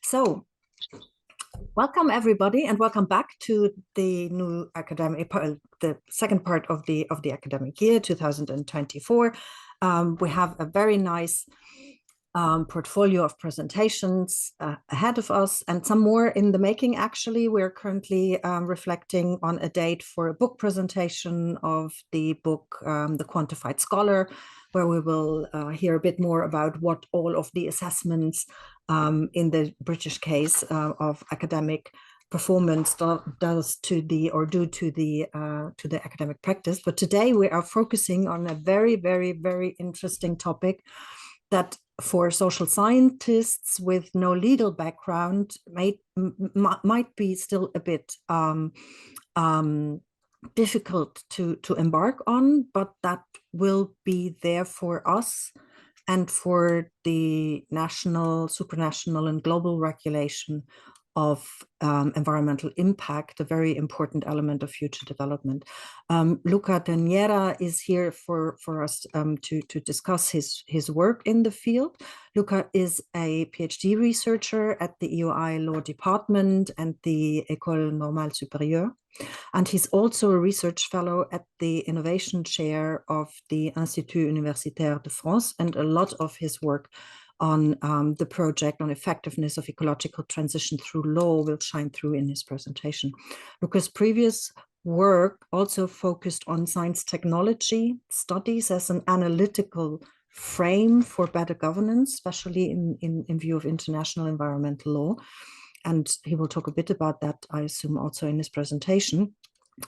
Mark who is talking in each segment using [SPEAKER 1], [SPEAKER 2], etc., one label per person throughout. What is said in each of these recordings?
[SPEAKER 1] So, welcome everybody, and welcome back to the new academic, the second part of the academic year 2024. We have a very nice portfolio of presentations ahead of us, and some more in the making. Actually, we're currently reflecting on a date for a book presentation of the book The Quantified Scholar, where we will hear a bit more about what all of the assessments in the British case of academic performance does to the academic practice. But today we are focusing on a very, very, very interesting topic that for social scientists with no legal background might be still a bit difficult to embark on, but that will be there for us and for the national, supranational, and global regulation of environmental impact, a very important element of future development. Luca Daniera is here for us to discuss his work in the field. Luca is a PhD researcher at the EOI Law Department and the École Normale Supérieure. And he's also a research fellow at the innovation chair of the Institut Universitaire de France, and a lot of his work on the project on effectiveness of ecological transition through law will shine through in his presentation. Luca's previous work also focused on science technology studies as an analytical frame for better governance, especially in view of international environmental law. And he will talk a bit about that, I assume, also in his presentation.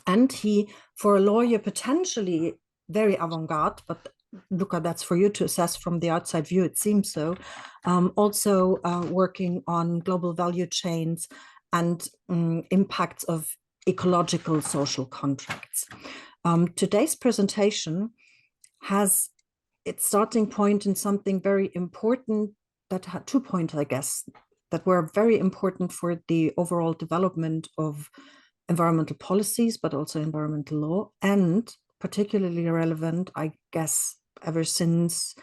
[SPEAKER 1] And he, for a lawyer, potentially very avant-garde, but Luca, that's for you to assess from the outside view, it seems so, also working on global value chains and impacts of ecological social contracts. Today's presentation has its starting point in something very important that had 2 points, I guess, that were very important for the overall development of environmental policies, but also environmental law, and particularly relevant, I guess, ever since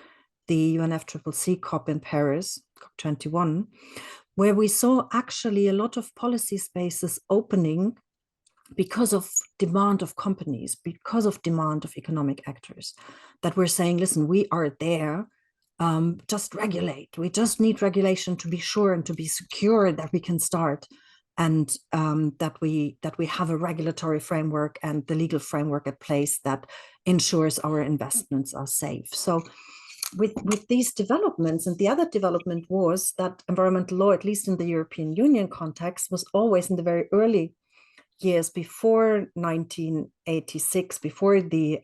[SPEAKER 1] the UNFCCC COP in Paris, COP21, where we saw actually a lot of policy spaces opening because of demand of companies, because of demand of economic actors, that were saying, listen, we are there, just regulate. We just need regulation to be sure and to be secure that we can start, and that we have a regulatory framework and the legal framework at place that ensures our investments are safe. So with these developments, and the other development was that environmental law, at least in the European Union context, was always in the very early years before 1986, before the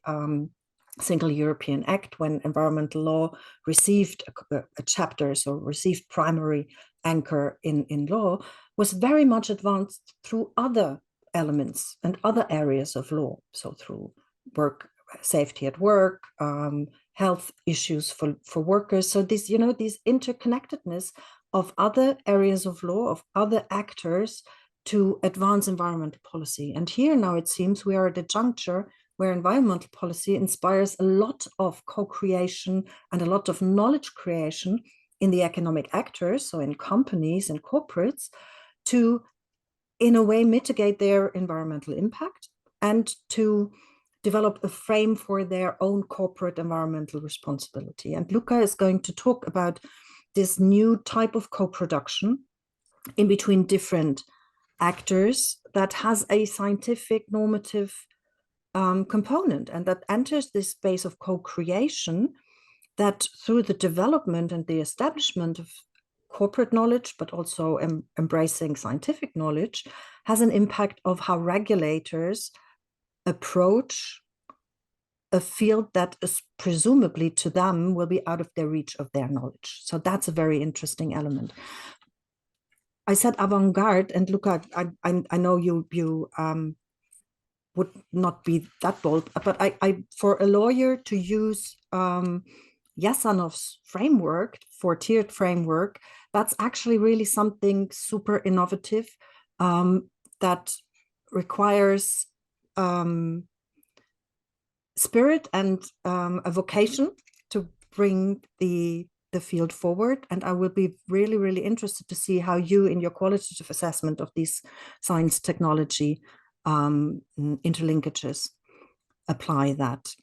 [SPEAKER 1] Single European Act, when environmental law received a chapter, so received primary anchor in law, was very much advanced through other elements and other areas of law. So through work, safety at work, health issues for workers. So this, these interconnectedness of other areas of law, of other actors to advance environmental policy. And here now it seems we are at a juncture where environmental policy inspires a lot of co-creation and a lot of knowledge creation in the economic actors, so in companies and corporates, to, in a way, mitigate their environmental impact and to develop a frame for their own corporate environmental responsibility. And Luca is going to talk about this new type of co-production in between different actors that has a scientific normative component, and that enters this space of co-creation that through the development and the establishment of corporate knowledge, but also embracing scientific knowledge, has an impact of how regulators approach a field that is presumably to them will be out of their reach of their knowledge. So that's a very interesting element. I said avant-garde, and Luca, I know you would not be that bold, but I for a lawyer to use Jasanoff's framework, four-tiered framework, that's actually really something super innovative that requires spirit and a vocation to bring the the field forward. And I will be really, really interested to see how you, in your qualitative assessment of these science technology interlinkages, apply that.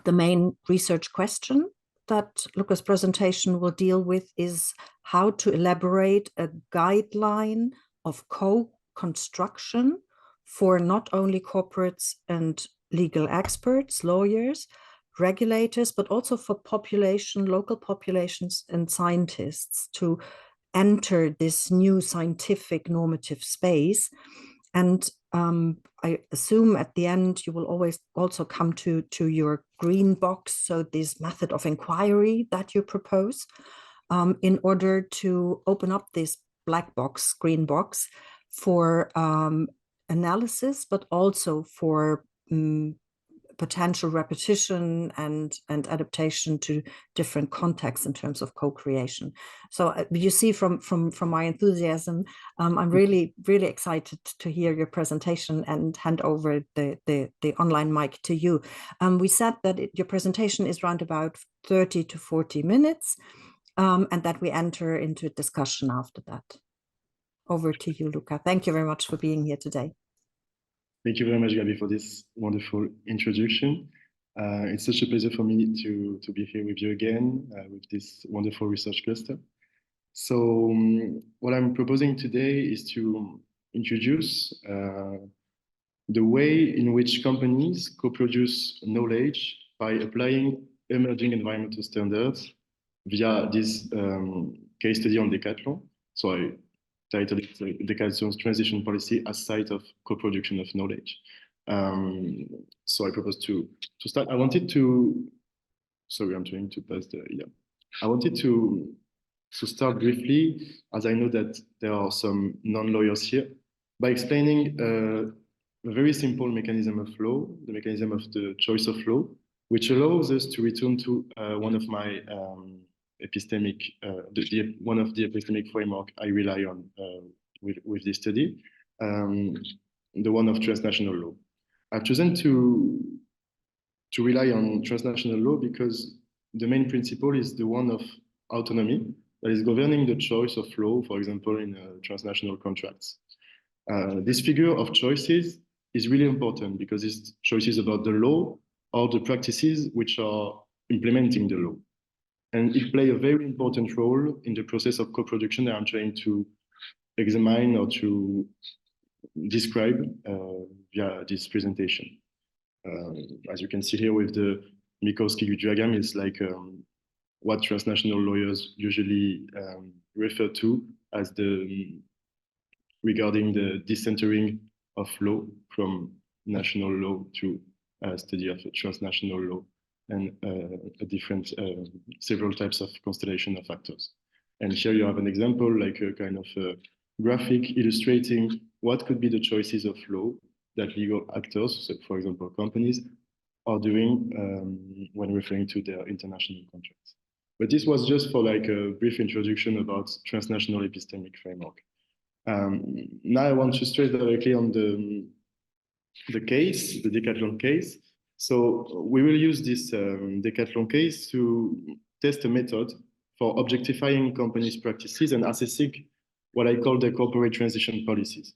[SPEAKER 1] The main research question that Luca's presentation will deal with is how to elaborate a guideline of co-construction for not only corporates and legal experts, lawyers, regulators, but also for population, local populations and scientists to enter this new scientific normative space. And I assume at the end you will always also come to your green box, so this method of inquiry that you propose, in order to open up this black box, green box, for analysis, but also for potential repetition and adaptation to different contexts in terms of co-creation. So you see from my enthusiasm, I'm really excited to hear your presentation and hand over the online mic to you. We said that your presentation is around about 30 to 40 minutes, and that we enter into a discussion after that. Over to you, Luca. Thank you very much for being here today.
[SPEAKER 2] Thank you very much, Gabi, for this wonderful introduction. It's such a pleasure for me to be here with you again with this wonderful research cluster. So what I'm proposing today is to introduce the way in which companies co-produce knowledge by applying emerging environmental standards via this case study on Decathlon. So I titled it Decathlon's transition policy as site of co-production of knowledge. So I propose to start. I wanted to, sorry, I'm trying to pass the, yeah. I wanted to start briefly, as I know that there are some non-lawyers here, by explaining a very simple mechanism of law, the mechanism of the choice of law, which allows us to return to one of my epistemic, one of the epistemic framework I rely on with this study, the one of transnational law. I've chosen to rely on transnational law because the main principle is the one of autonomy that is governing the choice of law, for example, in transnational contracts. This figure of choices is really important because it's choices about the law or the practices which are implementing the law. And it plays a very important role in the process of co-production that I'm trying to examine or to describe via this presentation. As you can see here with the Minkowski diagram, it's like what transnational lawyers usually refer to as regarding the decentering of law from national law to study of transnational law and a different, several types of constellation of actors. And here you have an example, like a kind of a graphic illustrating what could be the choices of law that legal actors, so for example, companies, are doing when referring to their international contracts. But this was just for like a brief introduction about transnational epistemic framework. Now I want to stress directly on the case, the Decathlon case. So we will use this Decathlon case to test a method for objectifying companies' practices and assessing what I call the corporate transition policies.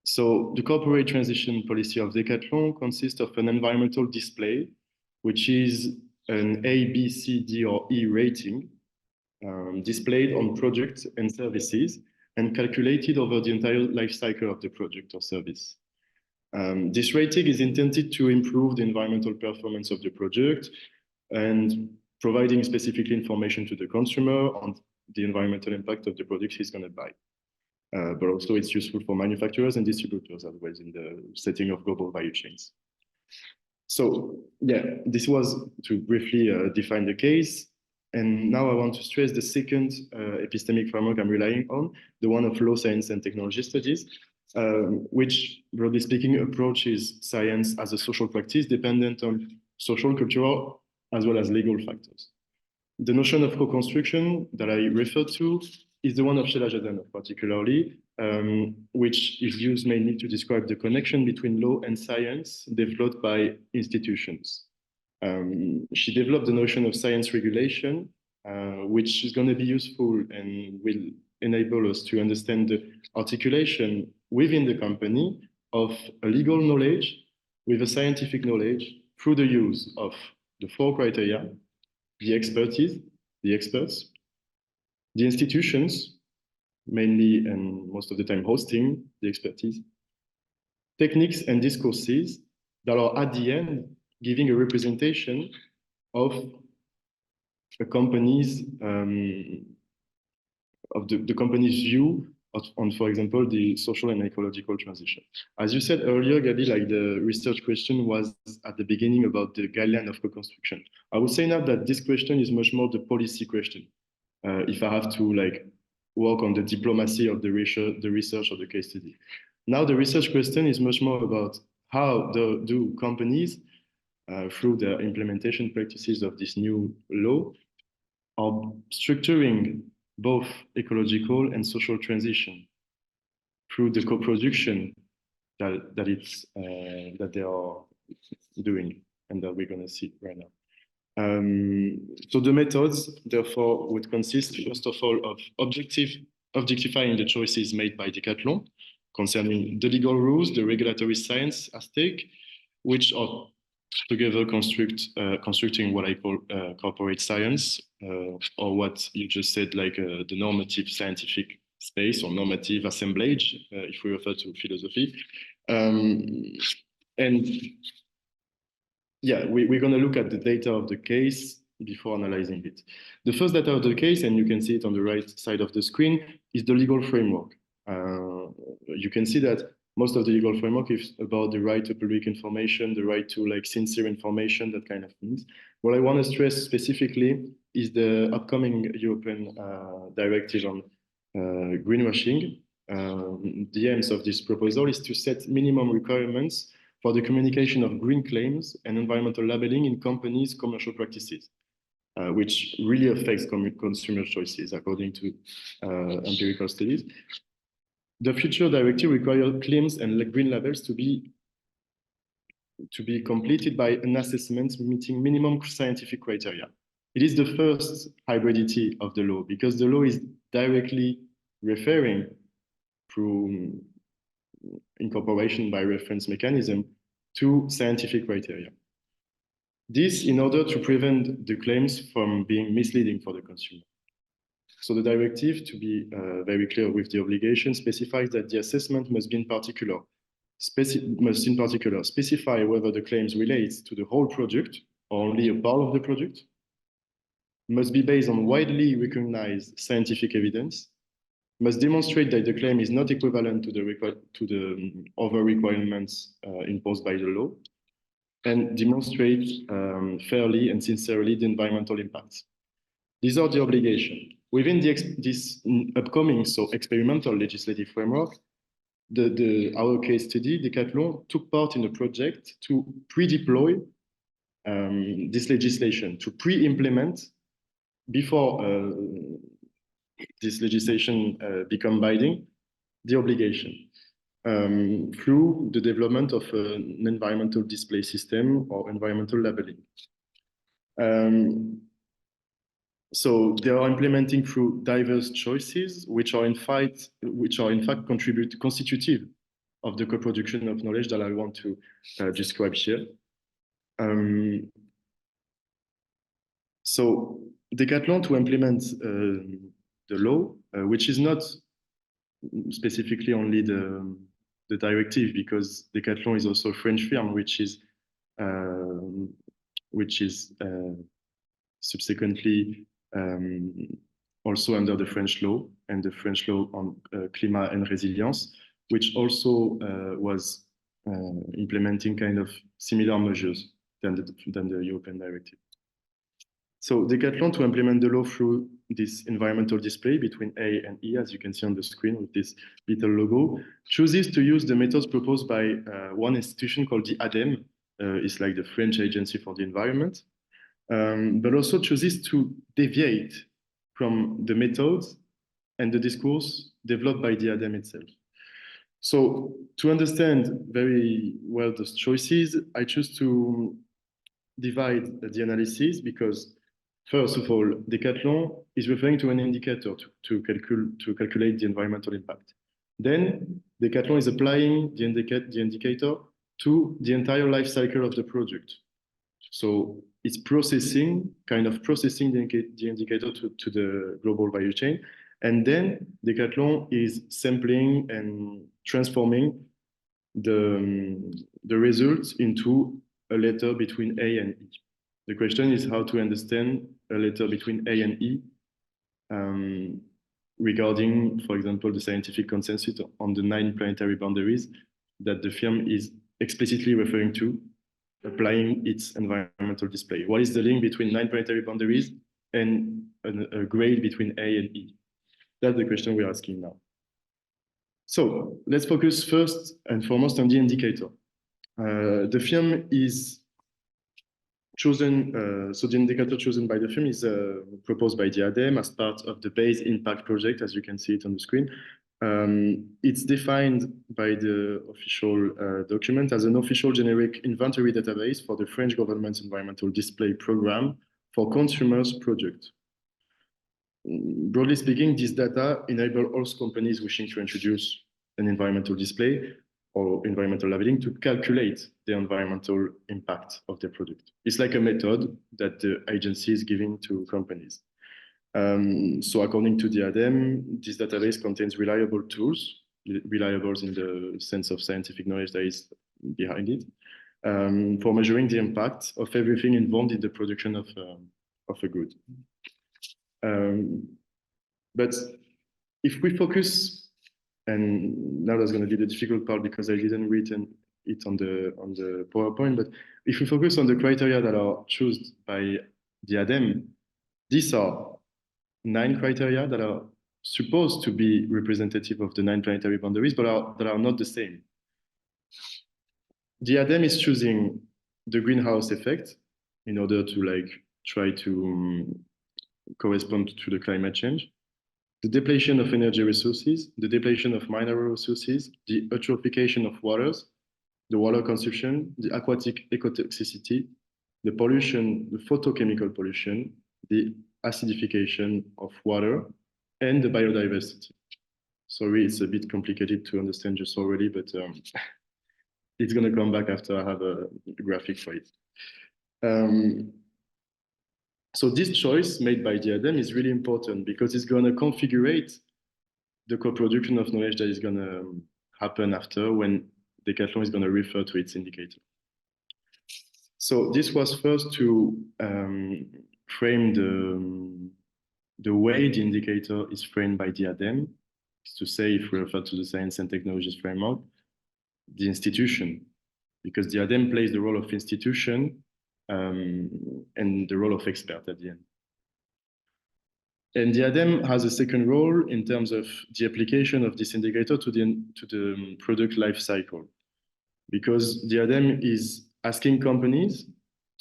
[SPEAKER 2] So the corporate transition policy of Decathlon consists of an environmental display, which is an A, B, C, D, or E rating displayed on products and services and calculated over the entire life cycle of the product or service. This rating is intended to improve the environmental performance of the product and providing specific information to the consumer on the environmental impact of the product he's going to buy. But also it's useful for manufacturers and distributors as well in the setting of global value chains. So yeah, this was to briefly define the case. And now I want to stress the second epistemic framework I'm relying on, the one of law, science, and technology studies, which, broadly speaking, approaches science as a social practice dependent on social, cultural, as well as legal factors. The notion of co-construction that I referred to is the one of Jasanoff particularly, which is used mainly to describe the connection between law and science developed by institutions. She developed the notion of science regulation, which is going to be useful and will enable us to understand the articulation within the company of a legal knowledge with a scientific knowledge through the use of the 4 criteria: the expertise, the experts, the institutions, mainly and most of the time hosting the expertise, techniques and discourses that are at the end giving a representation of a company's the company's view on, for example, the social and ecological transition. As you said earlier, Gabi, like the research question was at the beginning about the guideline of reconstruction. I would say now that this question is much more the policy question. If I have to like work on the diplomacy of the research or the case study. Now the research question is much more about how do companies, through the implementation practices of this new law, are structuring both ecological and social transition through the co-production that they are doing and that we're going to see right now. So the methods, therefore, would consist, first of all, of objectifying the choices made by Decathlon concerning the legal rules, the regulatory science at stake, which are together constructing what I call corporate science, or what you just said, like the normative scientific space or normative assemblage, if we refer to philosophy. And yeah, we're going to look at the data of the case before analyzing it. The first data of the case, and you can see it on the right side of the screen, is the legal framework. You can see that most of the legal framework is about the right to public information, the right to like sincere information, that kind of things. What I want to stress specifically is the upcoming European directive on greenwashing. The aims of this proposal is to set minimum requirements for the communication of green claims and environmental labeling in companies' commercial practices, which really affects consumer choices, according to empirical studies. The future directive requires claims and green labels to be completed by an assessment meeting minimum scientific criteria. It is the first hybridity of the law because the law is directly referring through incorporation by reference mechanism to scientific criteria. This in order to prevent the claims from being misleading for the consumer. So the directive, to be very clear with the obligation, specifies that the assessment must in particular specify whether the claims relate to the whole product or only a part of the product, must be based on widely recognized scientific evidence, must demonstrate that the claim is not equivalent to the other requirements imposed by the law, and demonstrate fairly and sincerely the environmental impacts. These are the obligations. Within this upcoming experimental legislative framework, our case study, Decathlon, took part in a project to pre-deploy this legislation, to pre-implement before this legislation become binding, the obligation through the development of an environmental display system or environmental labeling. So they are implementing through diverse choices, which are in fact constitutive of the co-production of knowledge that I want to describe here. So Decathlon, to implement the law, which is not specifically only the directive, because Decathlon is also a French firm, which is subsequently also under the French law and the French law on climat and resilience, which also was implementing kind of similar measures than the European directive. So Decathlon, to implement the law through this environmental display between A and E, as you can see on the screen with this little logo, chooses to use the methods proposed by one institution called the ADEME. It's like the French Agency for the Environment, but also chooses to deviate from the methods and the discourse developed by the ADEME itself. So to understand very well those choices, I choose to divide the analysis because, first of all, Decathlon is referring to an indicator to calculate the environmental impact. Then Decathlon is applying the indicator to the entire life cycle of the product. So it's kind of processing the indicator to the global value chain. And then Decathlon is sampling and transforming the results into a letter between A and E. The question is how to understand a letter between A and E regarding, for example, the scientific consensus on the 9 planetary boundaries that the firm is explicitly referring to, applying its environmental display. What is the link between 9 planetary boundaries and a grade between A and E? That's the question we're asking now. So let's focus first and foremost on the indicator. The firm is chosen, so the indicator chosen by the firm is proposed by the ADEME as part of the base impact project, as you can see it on the screen. It's defined by the official document as an official generic inventory database for the French government's environmental display program for consumers' products. Broadly speaking, this data enable all companies wishing to introduce an environmental display or environmental labeling to calculate the environmental impact of their product. It's like a method that the agency is giving to companies. So according to the ADEME, this database contains reliable tools, reliable in the sense of scientific knowledge that is behind it, for measuring the impact of everything involved in the production of a good. But if we focus, and now that's going to be the difficult part because I didn't written it on the PowerPoint, but if we focus on the criteria that are chosen by the ADEME, these are 9 criteria that are supposed to be representative of the 9 planetary boundaries, but that are not the same. The ADEME is choosing the greenhouse effect in order to try to correspond to the climate change, the depletion of energy resources, the depletion of mineral resources, the eutrophication of waters, the water consumption, the aquatic ecotoxicity, the pollution, the photochemical pollution, the acidification of water, and the biodiversity. Sorry, it's a bit complicated to understand just already, but it's going to come back after I have a graphic for it. So this choice made by the ADEME is really important because it's going to configure the co-production of knowledge that is going to happen after when Decathlon is going to refer to its indicator. So this was first to frame the way the indicator is framed by the ADEME, is to say, if we refer to the science and technologies framework, the institution, because the ADEME plays the role of institution and the role of expert at the end. And the ADEME has a second role in terms of the application of this indicator to the product life cycle, because the ADEME is asking companies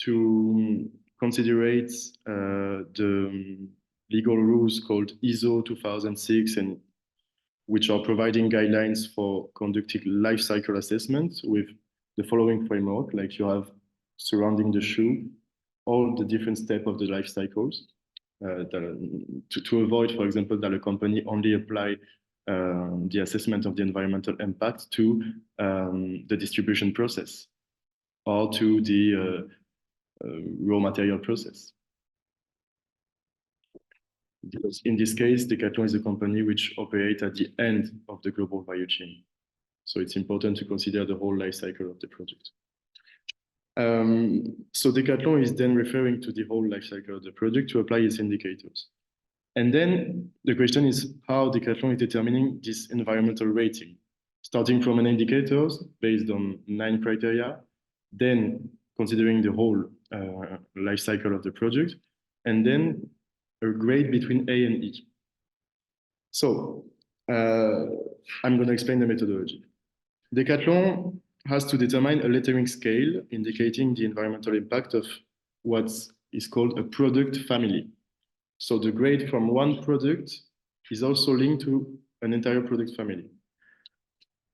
[SPEAKER 2] to consider the legal rules called ISO 2006, and which are providing guidelines for conducting life cycle assessments with the following framework, like you have surrounding the shoe, all the different steps of the life cycles, to avoid, for example, that a company only apply the assessment of the environmental impact to the distribution process or to the raw material process. Because in this case, Decathlon is a company which operates at the end of the global value chain. So it's important to consider the whole life cycle of the product. So Decathlon is then referring to the whole life cycle of the product to apply its indicators. And then the question is how Decathlon is determining this environmental rating, starting from an indicators based on 9 criteria, then considering the whole life cycle of the product, and then a grade between A and E. So I'm going to explain the methodology. Decathlon has to determine a lettering scale indicating the environmental impact of what is called a product family. So the grade from one product is also linked to an entire product family.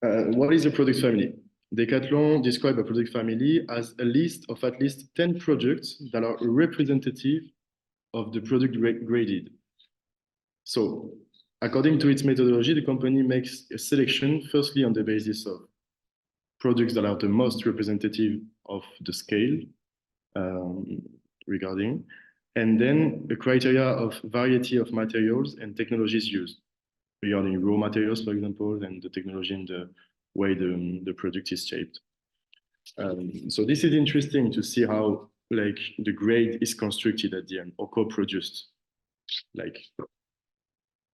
[SPEAKER 2] What is a product family? Decathlon described a product family as a list of at least 10 products that are representative of the product graded. So, according to its methodology, the company makes a selection firstly on the basis of products that are the most representative of the scale regarding, and then a criteria of variety of materials and technologies used regarding raw materials, for example, and the technology and the way the product is shaped. So this is interesting to see how like the grade is constructed at the end or co-produced. Like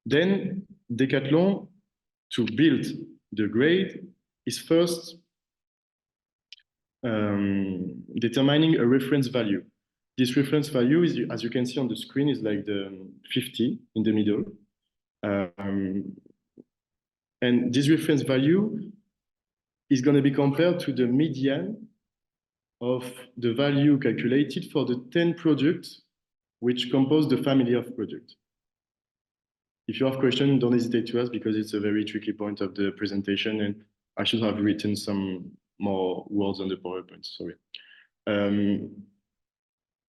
[SPEAKER 2] then Decathlon, to build the grade, is first determining a reference value. This reference value is, as you can see on the screen, is like the 50 in the middle. And this reference value is going to be compared to the median of the value calculated for the 10 products which compose the family of products. If you have questions, don't hesitate to ask because it's a very tricky point of the presentation and I should have written some more words on the PowerPoint, sorry.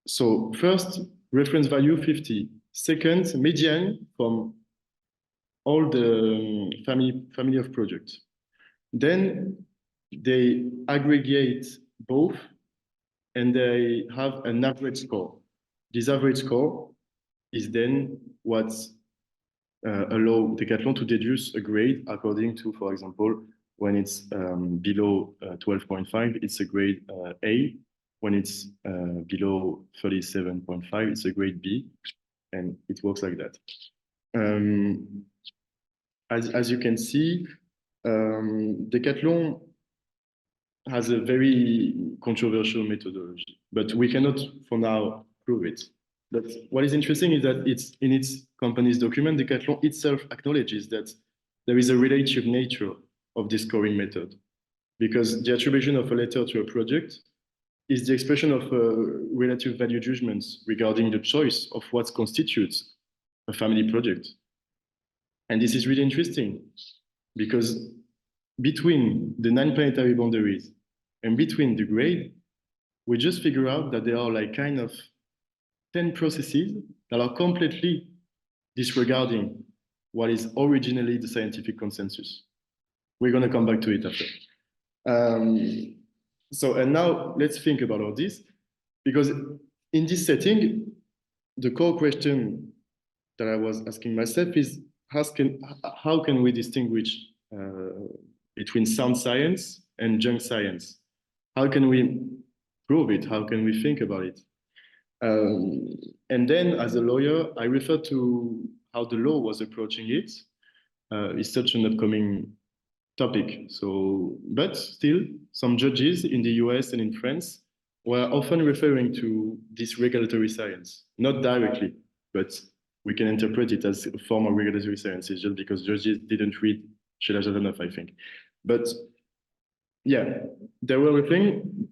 [SPEAKER 2] So first, reference value 50. Second, median from all the family of products. Then they aggregate both and they have an average score. This average score is then what allow Decathlon to deduce a grade according to, for example, when it's below 12.5, it's a grade A. When it's below 37.5, it's a grade B, and it works like that. As you can see, Decathlon has a very controversial methodology, but we cannot for now prove it. But what is interesting is that it's in its company's document, Decathlon itself acknowledges that there is a relative nature of this scoring method, because the attribution of a letter to a project is the expression of relative value judgments regarding the choice of what constitutes a family project. And this is really interesting because between the 9 planetary boundaries and between the grade, we just figure out that there are like kind of 10 processes that are completely disregarding what is originally the scientific consensus. We're going to come back to it after. And now let's think about all this, because in this setting, the core question that I was asking myself is, how can we distinguish between sound science and junk science? How can we prove it? How can we think about it? And then as a lawyer, I refer to how the law was approaching it. It's such an upcoming topic. So, but still, some judges in the US and in France were often referring to this regulatory science, not directly, but we can interpret it as a form of regulatory science. It's just because judges didn't read Jasanoff, I think. But yeah, they were referring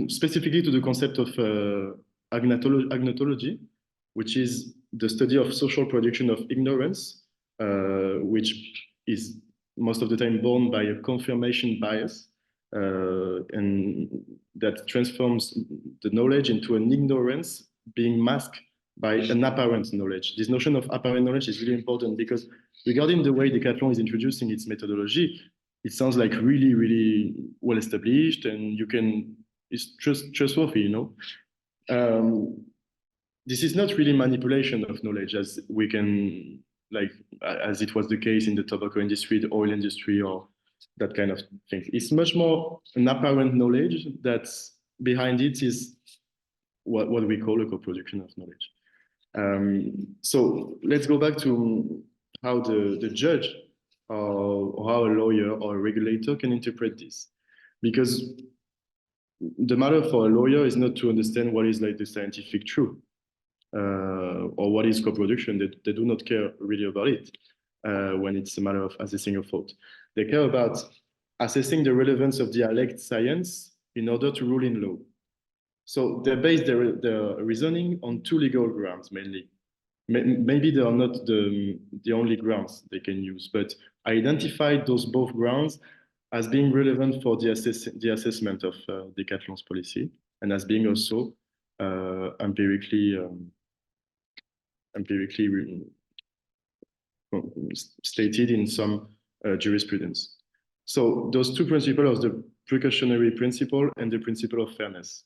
[SPEAKER 2] specifically to the concept of agnotology, which is the study of social production of ignorance, which is most of the time born by a confirmation bias, and that transforms the knowledge into an ignorance being masked by an apparent knowledge. This notion of apparent knowledge is really important because regarding the way Decathlon is introducing its methodology, it sounds like really, really well established and it's trustworthy, you know? This is not really manipulation of knowledge as we can, like, as it was the case in the tobacco industry, the oil industry, or that kind of thing. It's much more an apparent knowledge that's behind it is what we call a co-production of knowledge. So let's go back to how the judge or how a lawyer or a regulator can interpret this. Because the matter for a lawyer is not to understand what is like the scientific truth or what is co-production. They do not care really about it when it's a matter of assessing a fault. They care about assessing the relevance of the alleged science in order to rule in law. So they base their reasoning on 2 legal grounds mainly. Maybe they are not the only grounds they can use, but I identified those both grounds as being relevant for the assessment of Decathlon's policy, and as being also empirically stated in some jurisprudence. So those two principles are the precautionary principle and the principle of fairness.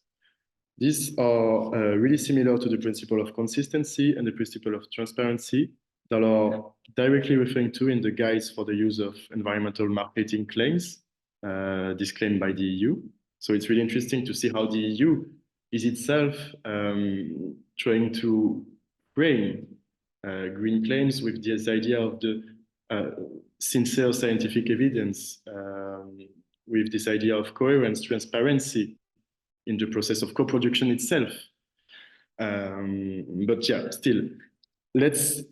[SPEAKER 2] These are really similar to the principle of consistency and the principle of transparency that are directly referring to in the guides for the use of environmental marketing claims, disclaimed by the EU. So it's really interesting to see how the EU is itself trying to frame green claims with this idea of the sincere scientific evidence, with this idea of coherence, transparency in the process of co-production itself. But yeah, still, let's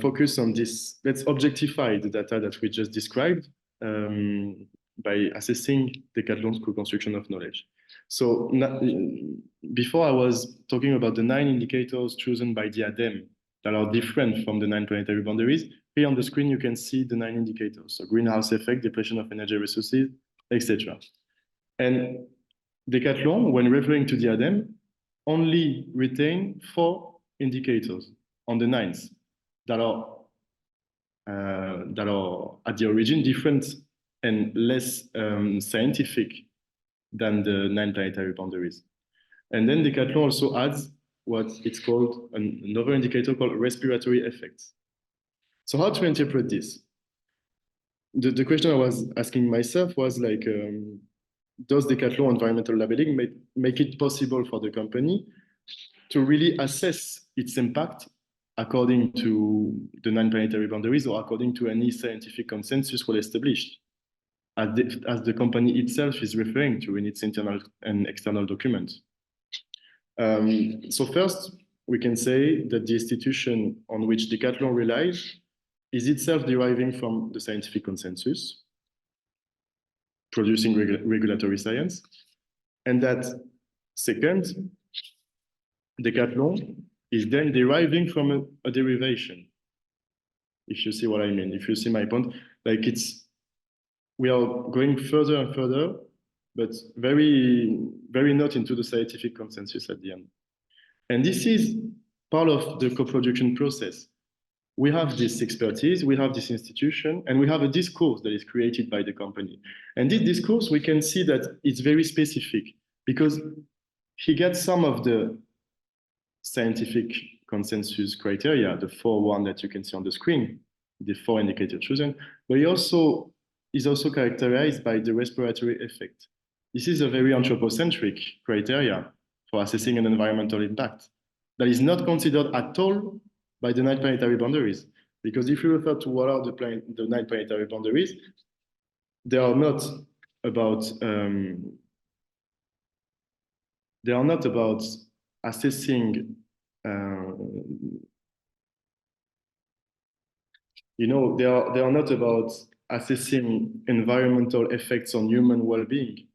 [SPEAKER 2] focus on this. Let's objectify the data that we just described by assessing Decathlon's co-construction of knowledge. So before I was talking about the 9 indicators chosen by the ADEME that are different from the 9 planetary boundaries. Here on the screen, you can see the 9 indicators. So greenhouse effect, depletion of energy resources, etc. And Decathlon, when referring to the ADEME, only retain 4 indicators on the 9s that are at the origin different and less scientific than the 9 planetary boundaries. And then Decathlon also adds what it's called another indicator called respiratory effects. So how to interpret this? The question I was asking myself was like, does Decathlon environmental labeling make it possible for the company to really assess its impact according to the 9 planetary boundaries or according to any scientific consensus well established, as the company itself is referring to in its internal and external documents? So first, we can say that the institution on which Decathlon relies is itself deriving from the scientific consensus, producing regulatory science, and that second, Decathlon is then deriving from a derivation. If you see what I mean, if you see my point, like we are going further and further, but very, very not into the scientific consensus at the end. And this is part of the co-production process. We have this expertise, we have this institution, and we have a discourse that is created by the company. And this discourse, we can see that it's very specific because he gets some of the scientific consensus criteria, the 4 that you can see on the screen, the 4 indicators chosen, but he also is also characterized by the respiratory effect. This is a very anthropocentric criteria for assessing an environmental impact that is not considered at all by the 9 planetary boundaries. Because if you refer to what are the 9 planetary boundaries, they are not about assessing they are not about assessing environmental effects on human well-being.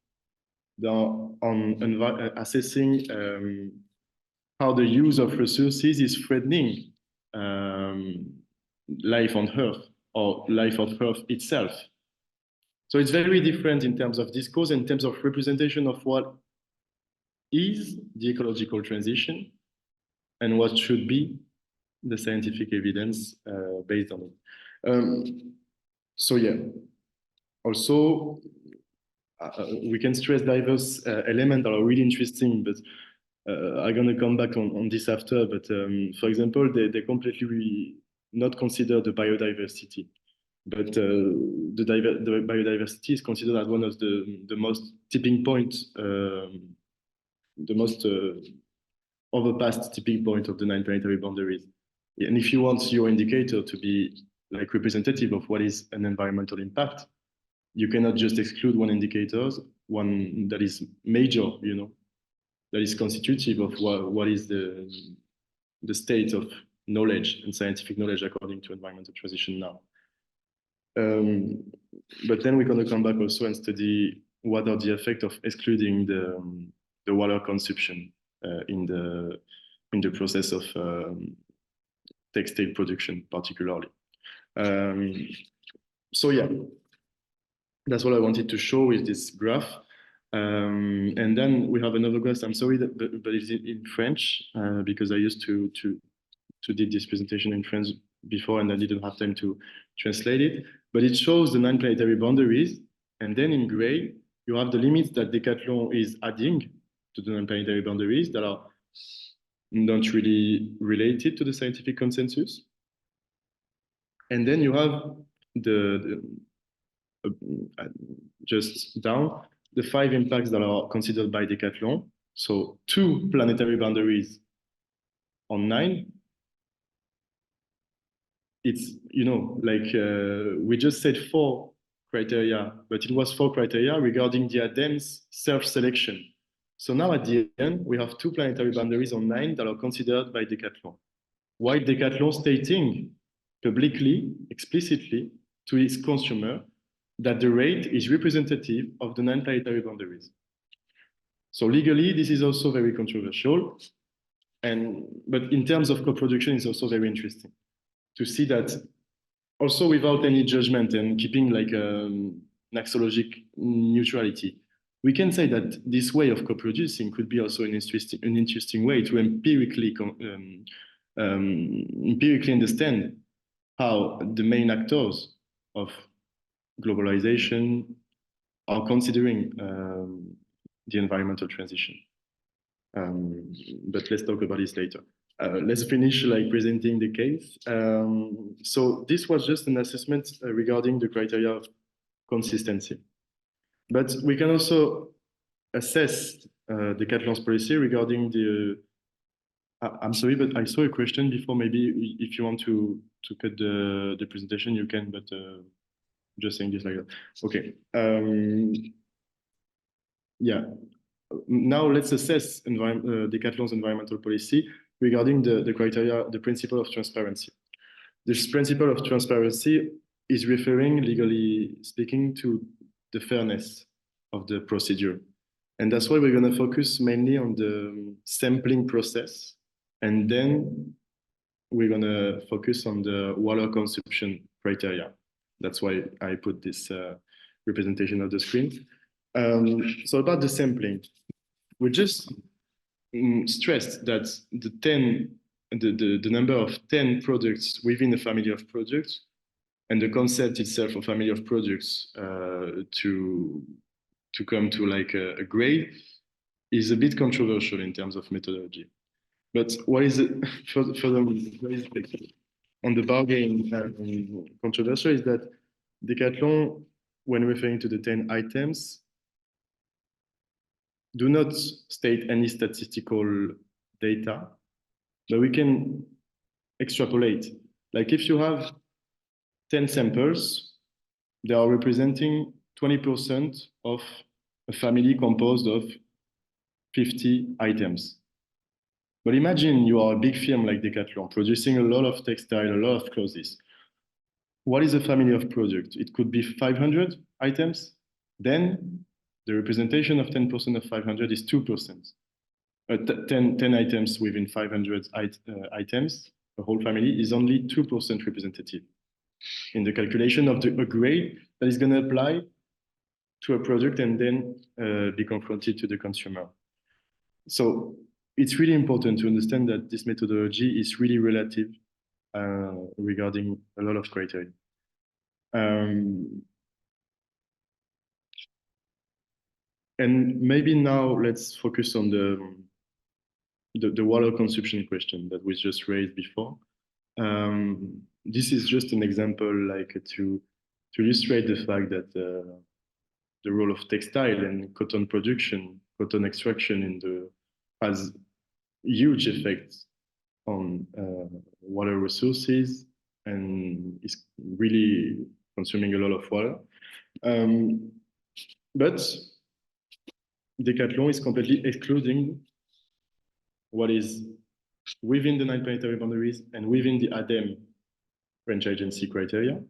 [SPEAKER 2] They are on assessing how the use of resources is threatening life on Earth or life of Earth itself. So it's very different in terms of discourse, in terms of representation of what is the ecological transition and what should be the scientific evidence based on it. So yeah, also we can stress diverse elements that are really interesting, but I'm going to come back on this after. But for example, they completely not consider the biodiversity, but the biodiversity is considered as one of the most tipping points, the most overpassed tipping point of the 9 planetary boundaries. And if you want your indicator to be like representative of what is an environmental impact, you cannot just exclude one indicator, one that is major, that is constitutive of what is the state of knowledge and scientific knowledge according to environmental transition now. But then we're going to come back also and study what are the effects of excluding the water consumption in the process of textile production, particularly. So yeah, That's what I wanted to show with this graph. And then we have another graph. I'm sorry, but it's in French because I used to did this presentation in French before, and I didn't have time to translate it. But it shows the non-planetary boundaries, and then in gray you have the limits that Decathlon is adding to the non-planetary boundaries that are not really related to the scientific consensus. And then you have the just down the 5 impacts that are considered by Decathlon. So 2 planetary boundaries on 9. It's, you know, like we just said 4 criteria, but it was 4 criteria regarding the ADEME's self-selection. So now at the end, we have 2 planetary boundaries on 9 that are considered by Decathlon. While Decathlon stating publicly, explicitly to its consumer that the rate is representative of the non-planetary boundaries. So legally, this is also very controversial. But in terms of co-production, it's also very interesting to see that also without any judgment and keeping like an axiologic neutrality, we can say that this way of co-producing could be also an interesting way to empirically understand how the main actors of globalization are considering the environmental transition. But let's talk about this later. Let's finish like presenting the case. So this was just an assessment regarding the criteria of consistency. But we can also assess Decathlon's policy regarding the I'm sorry, but I saw a question before. Maybe if you want to cut the presentation, you can, but just saying this like that. Okay. Yeah. Now let's assess Decathlon's environmental policy regarding the criteria, the principle of transparency. This principle of transparency is referring, legally speaking, to the fairness of the procedure. And that's why we're going to focus mainly on the sampling process. And then we're going to focus on the water consumption criteria. That's why I put this representation of the screen. So about the sampling, we just stressed that the number of 10 products within a family of products and the concept itself of family of products to come to like a grade is a bit controversial in terms of methodology. But what is it further on the bargain controversial is that Decathlon, when referring to the 10 items, do not state any statistical data, but we can extrapolate. Like if you have 10 samples, they are representing 20% of a family composed of 50 items. But imagine you are a big firm like Decathlon, producing a lot of textile, a lot of clothes. What is a family of products? It could be 500 items. Then the representation of 10% of 500 is 2%. 10 items within 500 items, a whole family is only 2% representative in the calculation of a grade that is going to apply to a product and then be confronted to the consumer. So it's really important to understand that this methodology is really relative regarding a lot of criteria. And maybe now let's focus on the water consumption question that was just raised before. This is just an example, like to illustrate the fact that the role of textile and cotton production, cotton extraction has huge effects on water resources and is really consuming a lot of water. But Decathlon is completely excluding what is within the 9 planetary boundaries and within the ADEME French agency criteria.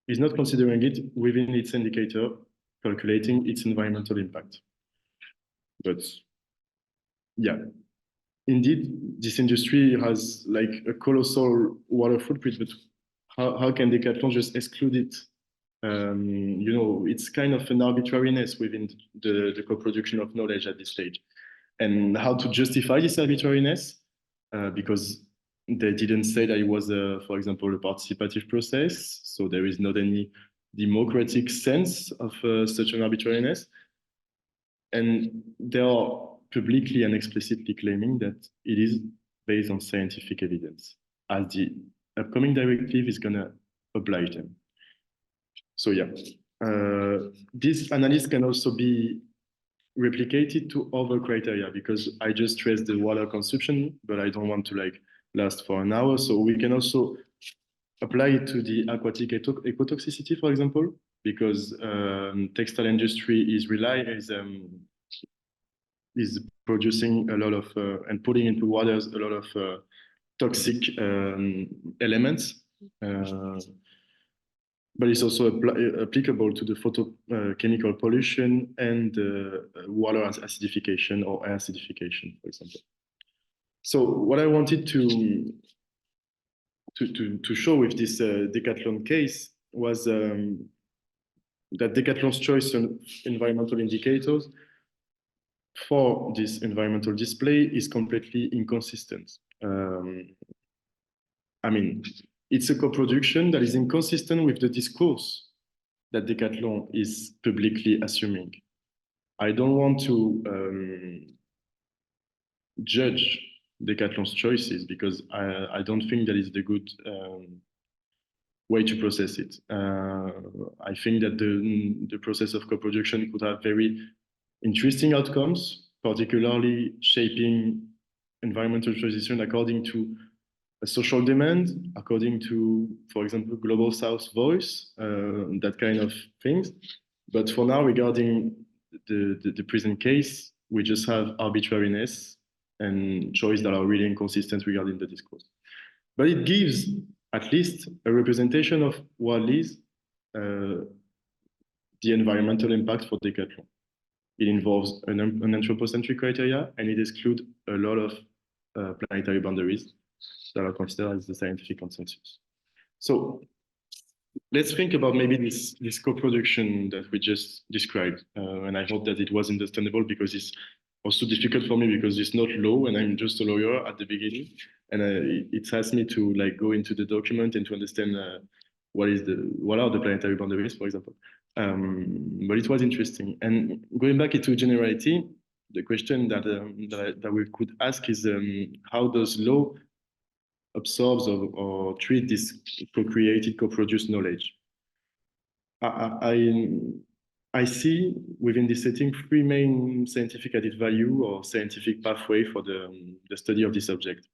[SPEAKER 2] Is not considering it within its indicator, calculating its environmental impact. But yeah, indeed, this industry has like a colossal water footprint, but how can Decathlon just exclude it You know, it's kind of an arbitrariness within the co-production of knowledge at this stage. And how to justify this arbitrariness, because they didn't say that it was, for example, a participative process, so there is not any democratic sense of such an arbitrariness. And they are publicly and explicitly claiming that it is based on scientific evidence, as the upcoming directive is going to oblige them. So yeah, this analysis can also be replicated to other criteria, because I just stressed the water consumption, but I don't want to like last for an hour. So we can also apply it to the aquatic ecotoxicity, for example, because textile industry is producing a lot of and putting into waters a lot of toxic elements. But it's also applicable to the photochemical pollution and water acidification or air acidification, for example. So what I wanted to show with this Decathlon case was that Decathlon's choice on environmental indicators for this environmental display is completely inconsistent. I mean, it's a co-production that is inconsistent with the discourse that Decathlon is publicly assuming. I don't want to judge Decathlon's choices, because I don't think that is the good way to process it. I think that the process of co-production could have very interesting outcomes, particularly shaping environmental transition according to a social demand, according to, for example, Global South voice, that kind of things. But for now, regarding the present case, we just have arbitrariness and choice that are really inconsistent regarding the discourse. But it gives at least a representation of what is the environmental impact for Decathlon. It involves an anthropocentric criteria, and it excludes a lot of planetary boundaries that are considered as the scientific consensus. So let's think about maybe this co-production that we just described. And I hope that it was understandable, because it's also difficult for me because it's not law and I'm just a lawyer at the beginning. And it asked me to like go into the document and to understand what are the planetary boundaries, for example. But it was interesting. And going back into generality, the question that we could ask is how does law absorbs or treat this co-created, co-produced knowledge? I see within this setting three main scientific added value or scientific pathway for the study of this subject.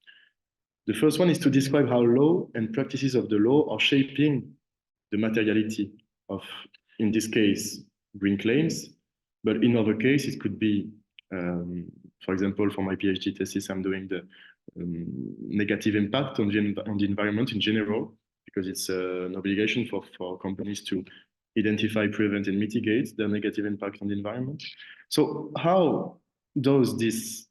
[SPEAKER 2] The first one is to describe how law and practices of the law are shaping the materiality of, in this case, green claims, but in other cases, it could be, for example, for my PhD thesis, I'm doing the negative impact on the environment in general, because it's an obligation for companies to identify, prevent, and mitigate their negative impact on the environment. So how does this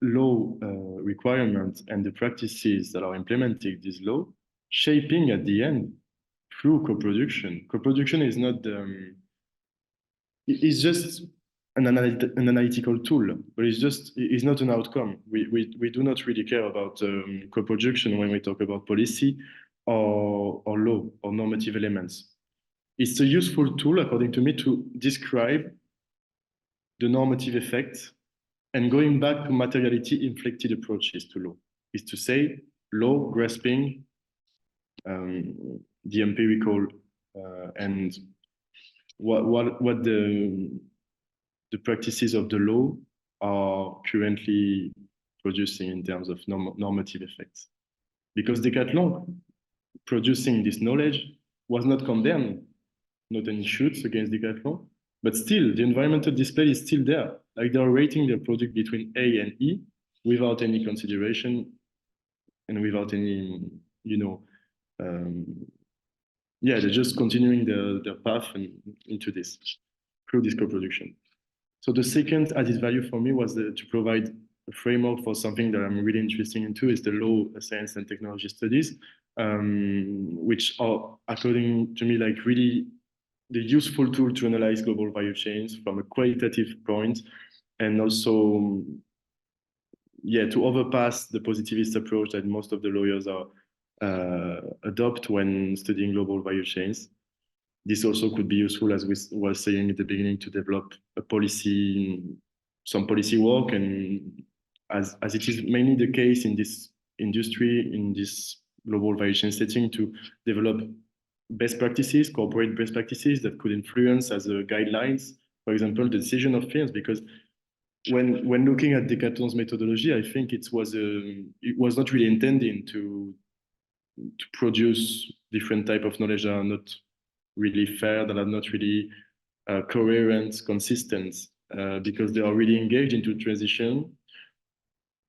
[SPEAKER 2] law requirement and the practices that are implementing this law shaping at the end through co-production? Co-production is not it's just an analytical tool, but it's not an outcome. We do not really care about co-production when we talk about policy or law or normative elements. It's a useful tool, according to me, to describe the normative effects, and going back to materiality inflected approaches to law is to say law grasping the empirical and what the practices of the law are currently producing in terms of normative effects. Because Decathlon producing this knowledge was not condemned, not any shoots against Decathlon, but still the environmental display is still there. Like they're rating their product between A and E without any consideration and without any, they're just continuing their path into this, through this co-production. So the second added value for me was to provide a framework for something that I'm really interested into, is the law, science and technology studies, which are, according to me, like really the useful tool to analyze global value chains from a qualitative point, and also, yeah, to overpass the positivist approach that most of the lawyers are adopt when studying global value chains. This also could be useful, as we were saying at the beginning, to develop a policy, some policy work, and as it is mainly the case in this industry, in this global value chain setting, to develop best practices, corporate best practices that could influence as a guidelines, for example, the decision of firms. Because when looking at Decathlon's methodology, I think it was not really intended to produce different type of knowledge that are not really fair, that are not really coherent, consistent, because they are really engaged into transition.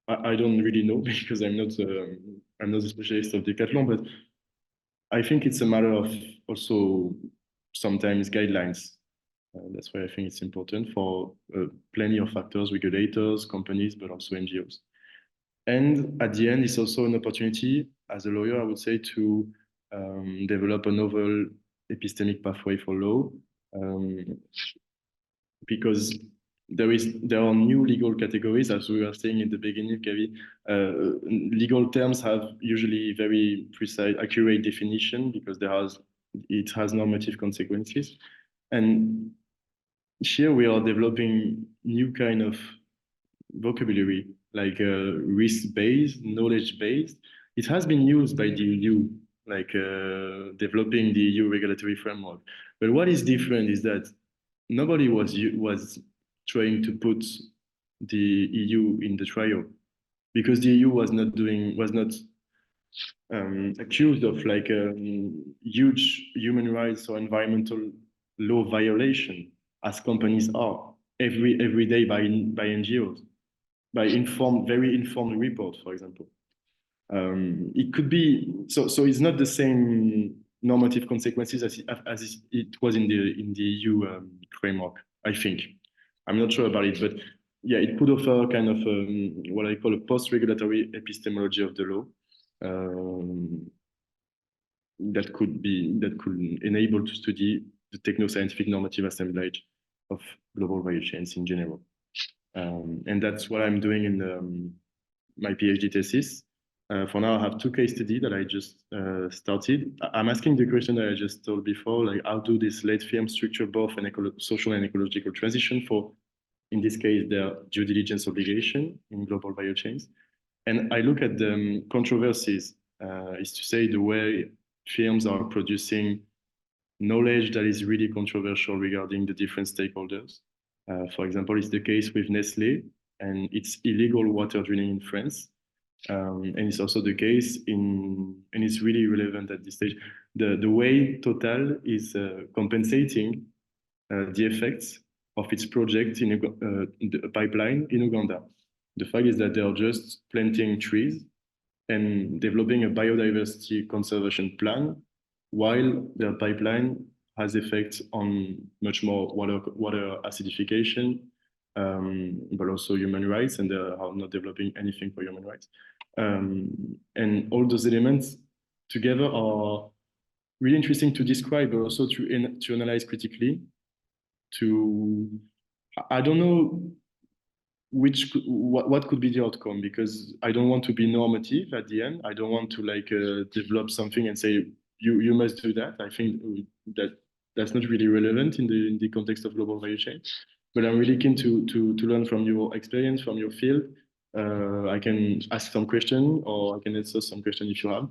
[SPEAKER 2] I don't really know because I'm not a specialist of Decathlon, but I think it's a matter of also sometimes guidelines. That's why I think it's important for plenty of factors, regulators, companies, but also NGOs. And at the end, it's also an opportunity, as a lawyer, I would say, to develop a novel epistemic pathway for law, because there are new legal categories, as we were saying in the beginning, Kavi. Legal terms have usually very precise, accurate definition because it has normative consequences. And here we are developing new kind of vocabulary, like risk-based, knowledge-based. It has been used by the EU, like developing the EU regulatory framework. But what is different is that nobody was trying to put the EU in the trial, because the EU was not accused of like huge human rights or environmental law violation, as companies are every day by NGOs, by very informed reports, for example. It could be so it's not the same normative consequences as it was in the EU framework. I think I'm not sure about it, but yeah, it could offer kind of what I call a post-regulatory epistemology of the law, that could enable to study the techno-scientific normative assemblage of global value chains in general. And that's what I'm doing in my PhD thesis. For now, I have 2 case studies that I just started. I'm asking the question that I just told before, like how do these late firms structure both an social and ecological transition for, in this case, their due diligence obligation in global value chains. And I look at the controversies, is to say the way firms are producing knowledge that is really controversial regarding the different stakeholders. For example, it's the case with Nestlé and its illegal water drilling in France. And it's also the case and it's really relevant at this stage, the way Total is compensating the effects of its project in the pipeline in Uganda. The fact is that they are just planting trees and developing a biodiversity conservation plan, while their pipeline has effects on much more water acidification, but also human rights, and they are not developing anything for human rights. And all those elements together are really interesting to describe, but also to analyze critically. I don't know what could be the outcome, because I don't want to be normative at the end. I don't want to like develop something and say you must do that. I think that's not really relevant in the context of global value chain. But I'm really keen to learn from your experience, from your field. I can ask some question or I can answer some question if you have.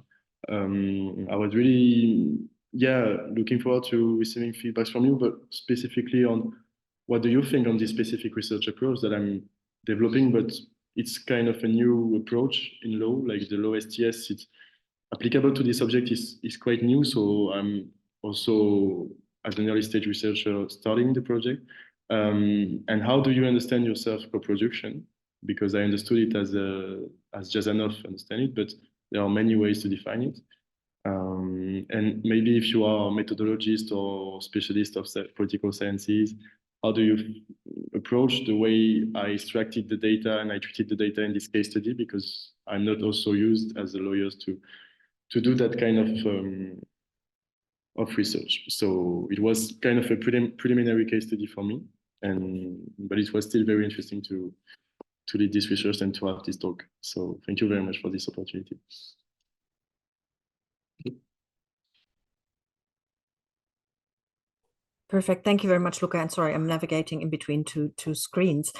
[SPEAKER 2] I was really looking forward to receiving feedback from you, but specifically on what do you think on this specific research approach that I'm developing, but it's kind of a new approach in law, like the law STS. It's applicable to this subject is quite new, so I'm also, as an early stage researcher, starting the project. And how do you understand yourself co-production? Because I understood it as Jasanoff understand it, but there are many ways to define it. And maybe if you are a methodologist or specialist of political sciences, how do you approach the way I extracted the data and I treated the data in this case study? Because I'm not also used as a lawyer to do that kind research. So it was kind of a preliminary case study for me, but it was still very interesting to lead this research and to have this talk. So thank you very much for this opportunity.
[SPEAKER 1] Perfect. Thank you very much, Luca. And sorry, I'm navigating in between two screens.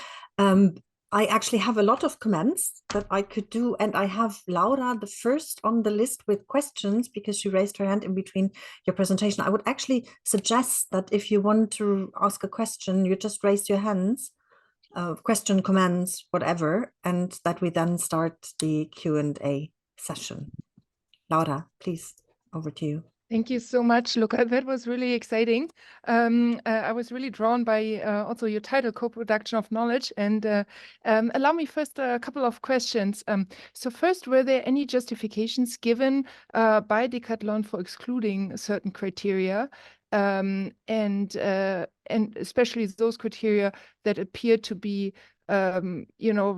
[SPEAKER 1] I actually have a lot of comments that I could do, and I have Laura the first on the list with questions because she raised her hand in between your presentation. I would actually suggest that if you want to ask a question, you just raise your hands, question, comments, whatever, and that we then start the Q&A session. Laura, please, over to you.
[SPEAKER 3] Thank you so much, Luca. That was really exciting. I was really drawn by also your title, Co-Production of Knowledge. And allow me first a couple of questions. So first, were there any justifications given by Decathlon for excluding certain criteria? And especially those criteria that appear to be rather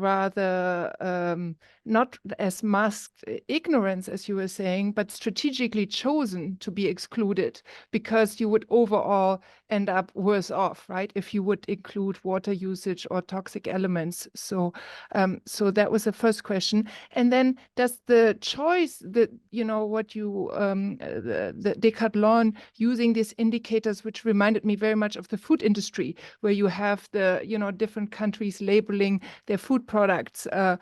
[SPEAKER 3] not as masked ignorance, as you were saying, but strategically chosen to be excluded because you would overall end up worse off, right? If you would include water usage or toxic elements. So that was the first question. And then does the choice that, what you, the Decathlon using these indicators, which reminded me very much of the food industry, where you have the, different countries labeling their food products, A,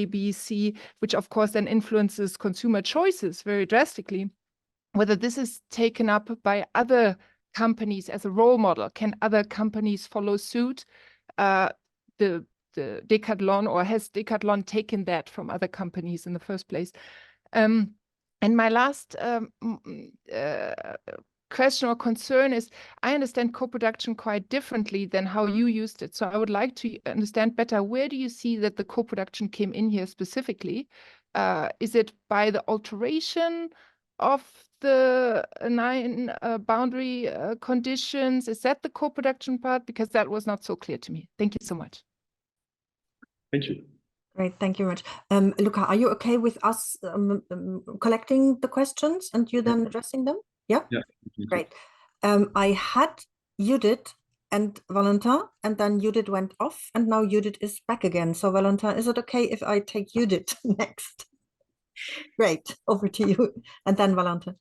[SPEAKER 3] B, C, which of course then influences consumer choices very drastically. Whether this is taken up by other companies as a role model, can other companies follow suit? The Decathlon, or has Decathlon taken that from other companies in the first place? And my last question or concern is, I understand co-production quite differently than how you used it. So I would like to understand better, where do you see that the co-production came in here specifically? Is it by the alteration of the 9 boundary conditions? Is that the co-production part? Because that was not so clear to me. Thank you so much.
[SPEAKER 2] Thank you.
[SPEAKER 1] Great, thank you very much. Luca, are you okay with us collecting the questions and you then addressing them? Yeah?
[SPEAKER 2] Yeah.
[SPEAKER 1] Great. I had Judith and Valentin, and then Judith went off, and now Judith is back again. So Valentin, is it okay if I take Judith next? Great, over to you. And then Valentin.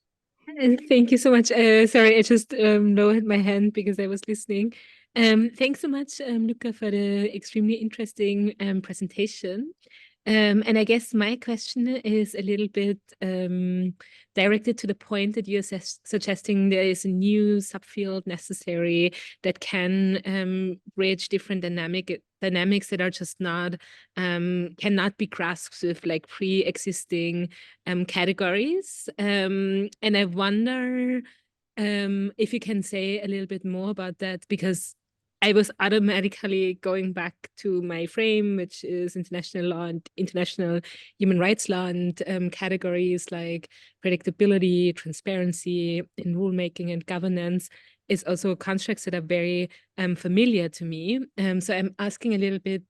[SPEAKER 4] Thank you so much. Sorry, I just lowered my hand because I was listening. Thanks so much, Luca, for the extremely interesting presentation. And I guess my question is a little bit directed to the point that you're suggesting there is a new subfield necessary that can bridge different dynamics that are just not cannot be grasped with like pre-existing categories. And I wonder if you can say a little bit more about that, because I was automatically going back to my frame, which is international law and international human rights law, and categories like predictability, transparency in rulemaking and governance is also constructs that are very familiar to me. So I'm asking a little bit,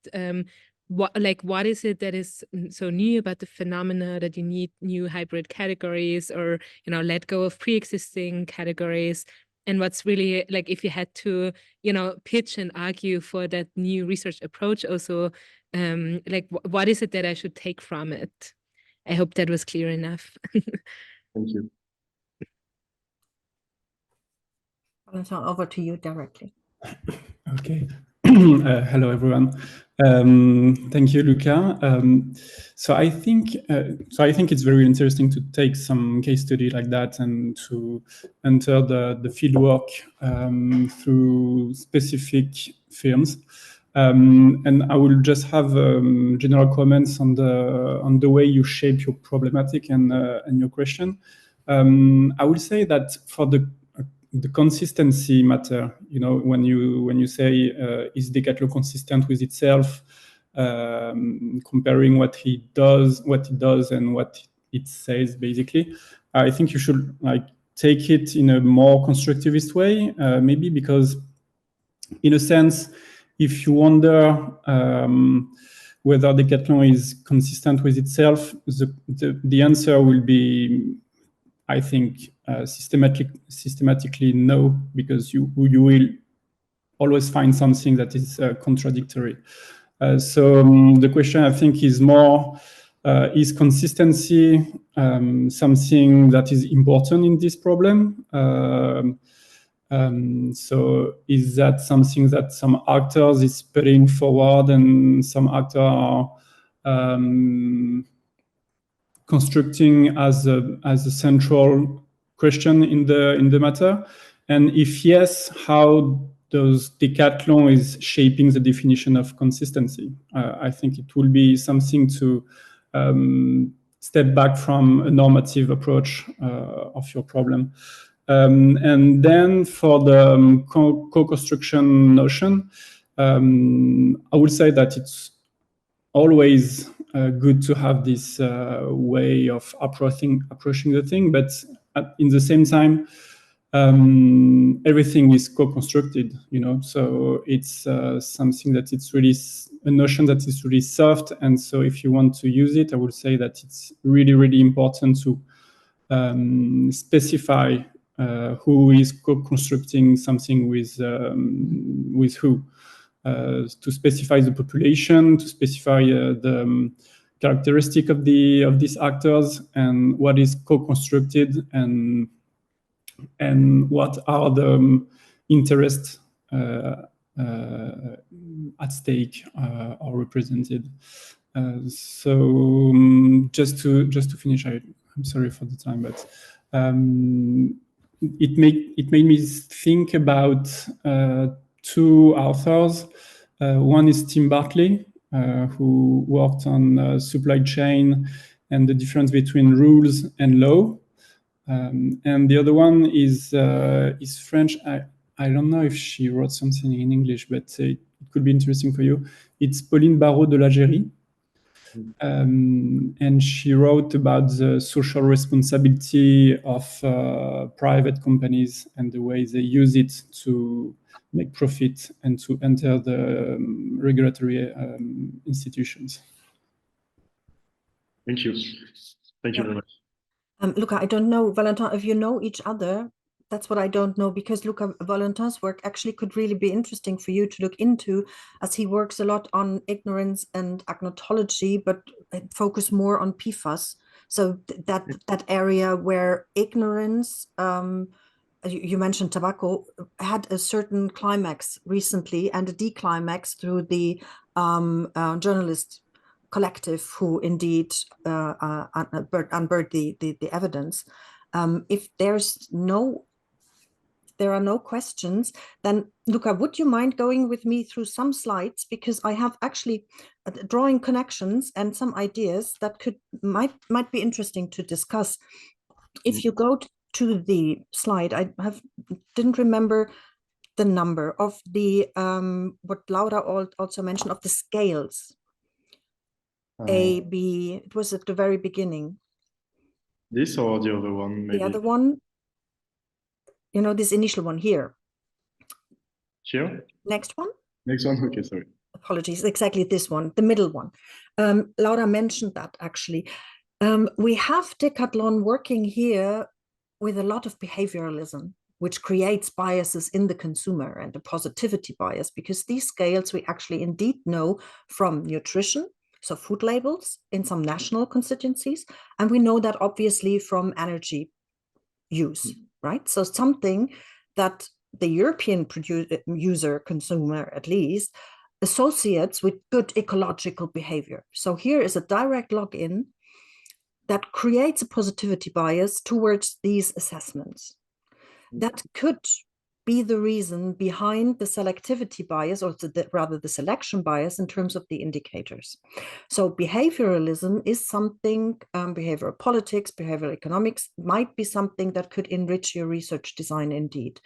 [SPEAKER 4] what is it that is so new about the phenomena that you need new hybrid categories, or let go of pre-existing categories? And what's really, like, if you had to, pitch and argue for that new research approach also, like, what is it that I should take from it? I hope that was clear enough.
[SPEAKER 2] Thank you.
[SPEAKER 1] Valentin, over to you directly.
[SPEAKER 5] Okay. Hello, everyone. Thank you, Luca. So I think it's very interesting to take some case study like that and to enter the fieldwork through specific firms. And I will just have general comments on the way you shape your problematic and your question. I would say that for the consistency matter, when you say is Decathlon consistent with itself, comparing what it does and what it says, basically, I think you should take it in a more constructivist way, maybe, because in a sense, if you wonder whether Decathlon is consistent with itself, the answer will be, I think, systematically no, because you will always find something that is contradictory. So the question, I think, is more, is consistency something that is important in this problem? So is that something that some actors is putting forward and some actors are constructing as a central question in the matter? And if yes, how does decathlon is shaping the definition of consistency? I think it will be something to step back from a normative approach of your problem. And then for the co-construction notion, I would say that it's always good to have this way of approaching the thing, but in the same time, everything is co-constructed, so it's something that it's really a notion that is really soft. And so if you want to use it, I would say that it's really, really important to specify who is co-constructing something with who, to specify the population, to specify the characteristic of these actors, and what is co-constructed, and what are the interests at stake or represented. So just to finish, I'm sorry for the time, but it made me think about two authors. One is Tim Bartley, who worked on supply chain and the difference between rules and law. And the other one is French. I don't know if she wrote something in English, but it could be interesting for you. It's Pauline Barraud de la Géry. And she wrote about the social responsibility of private companies and the way they use it to make profit and to enter the regulatory institutions.
[SPEAKER 2] Thank you. Thank you very much.
[SPEAKER 1] Luca, I don't know, Valentin, if you know each other. That's what I don't know, because Luca, Valentin's work actually could really be interesting for you to look into, as he works a lot on ignorance and agnotology, but focus more on PFAS. So that area where ignorance, you mentioned tobacco, had a certain climax recently and a declimax through the journalist collective who indeed unburdened the evidence. If there are no questions, then Luca, would you mind going with me through some slides, because I have actually drawing connections and some ideas that might be interesting to discuss. If you go to the slide, I didn't remember the number of the what Laura also mentioned of the scales. A, B, it was at the very beginning.
[SPEAKER 2] This or the other one, maybe?
[SPEAKER 1] The other one, this initial one here.
[SPEAKER 2] Here?
[SPEAKER 1] Next one?
[SPEAKER 2] Next one, okay, sorry.
[SPEAKER 1] Apologies, exactly this one, the middle one. Laura mentioned that actually. We have Decathlon working here with a lot of behavioralism, which creates biases in the consumer and a positivity bias, because these scales we actually indeed know from nutrition, so food labels in some national constituencies, and we know that obviously from energy use, right? So something that the European consumer at least associates with good ecological behavior. So here is a direct login that creates a positivity bias towards these assessments. That could be the reason behind the selectivity bias, or rather the selection bias in terms of the indicators. So behavioralism is something, behavioral politics, behavioral economics might be something that could enrich your research design indeed,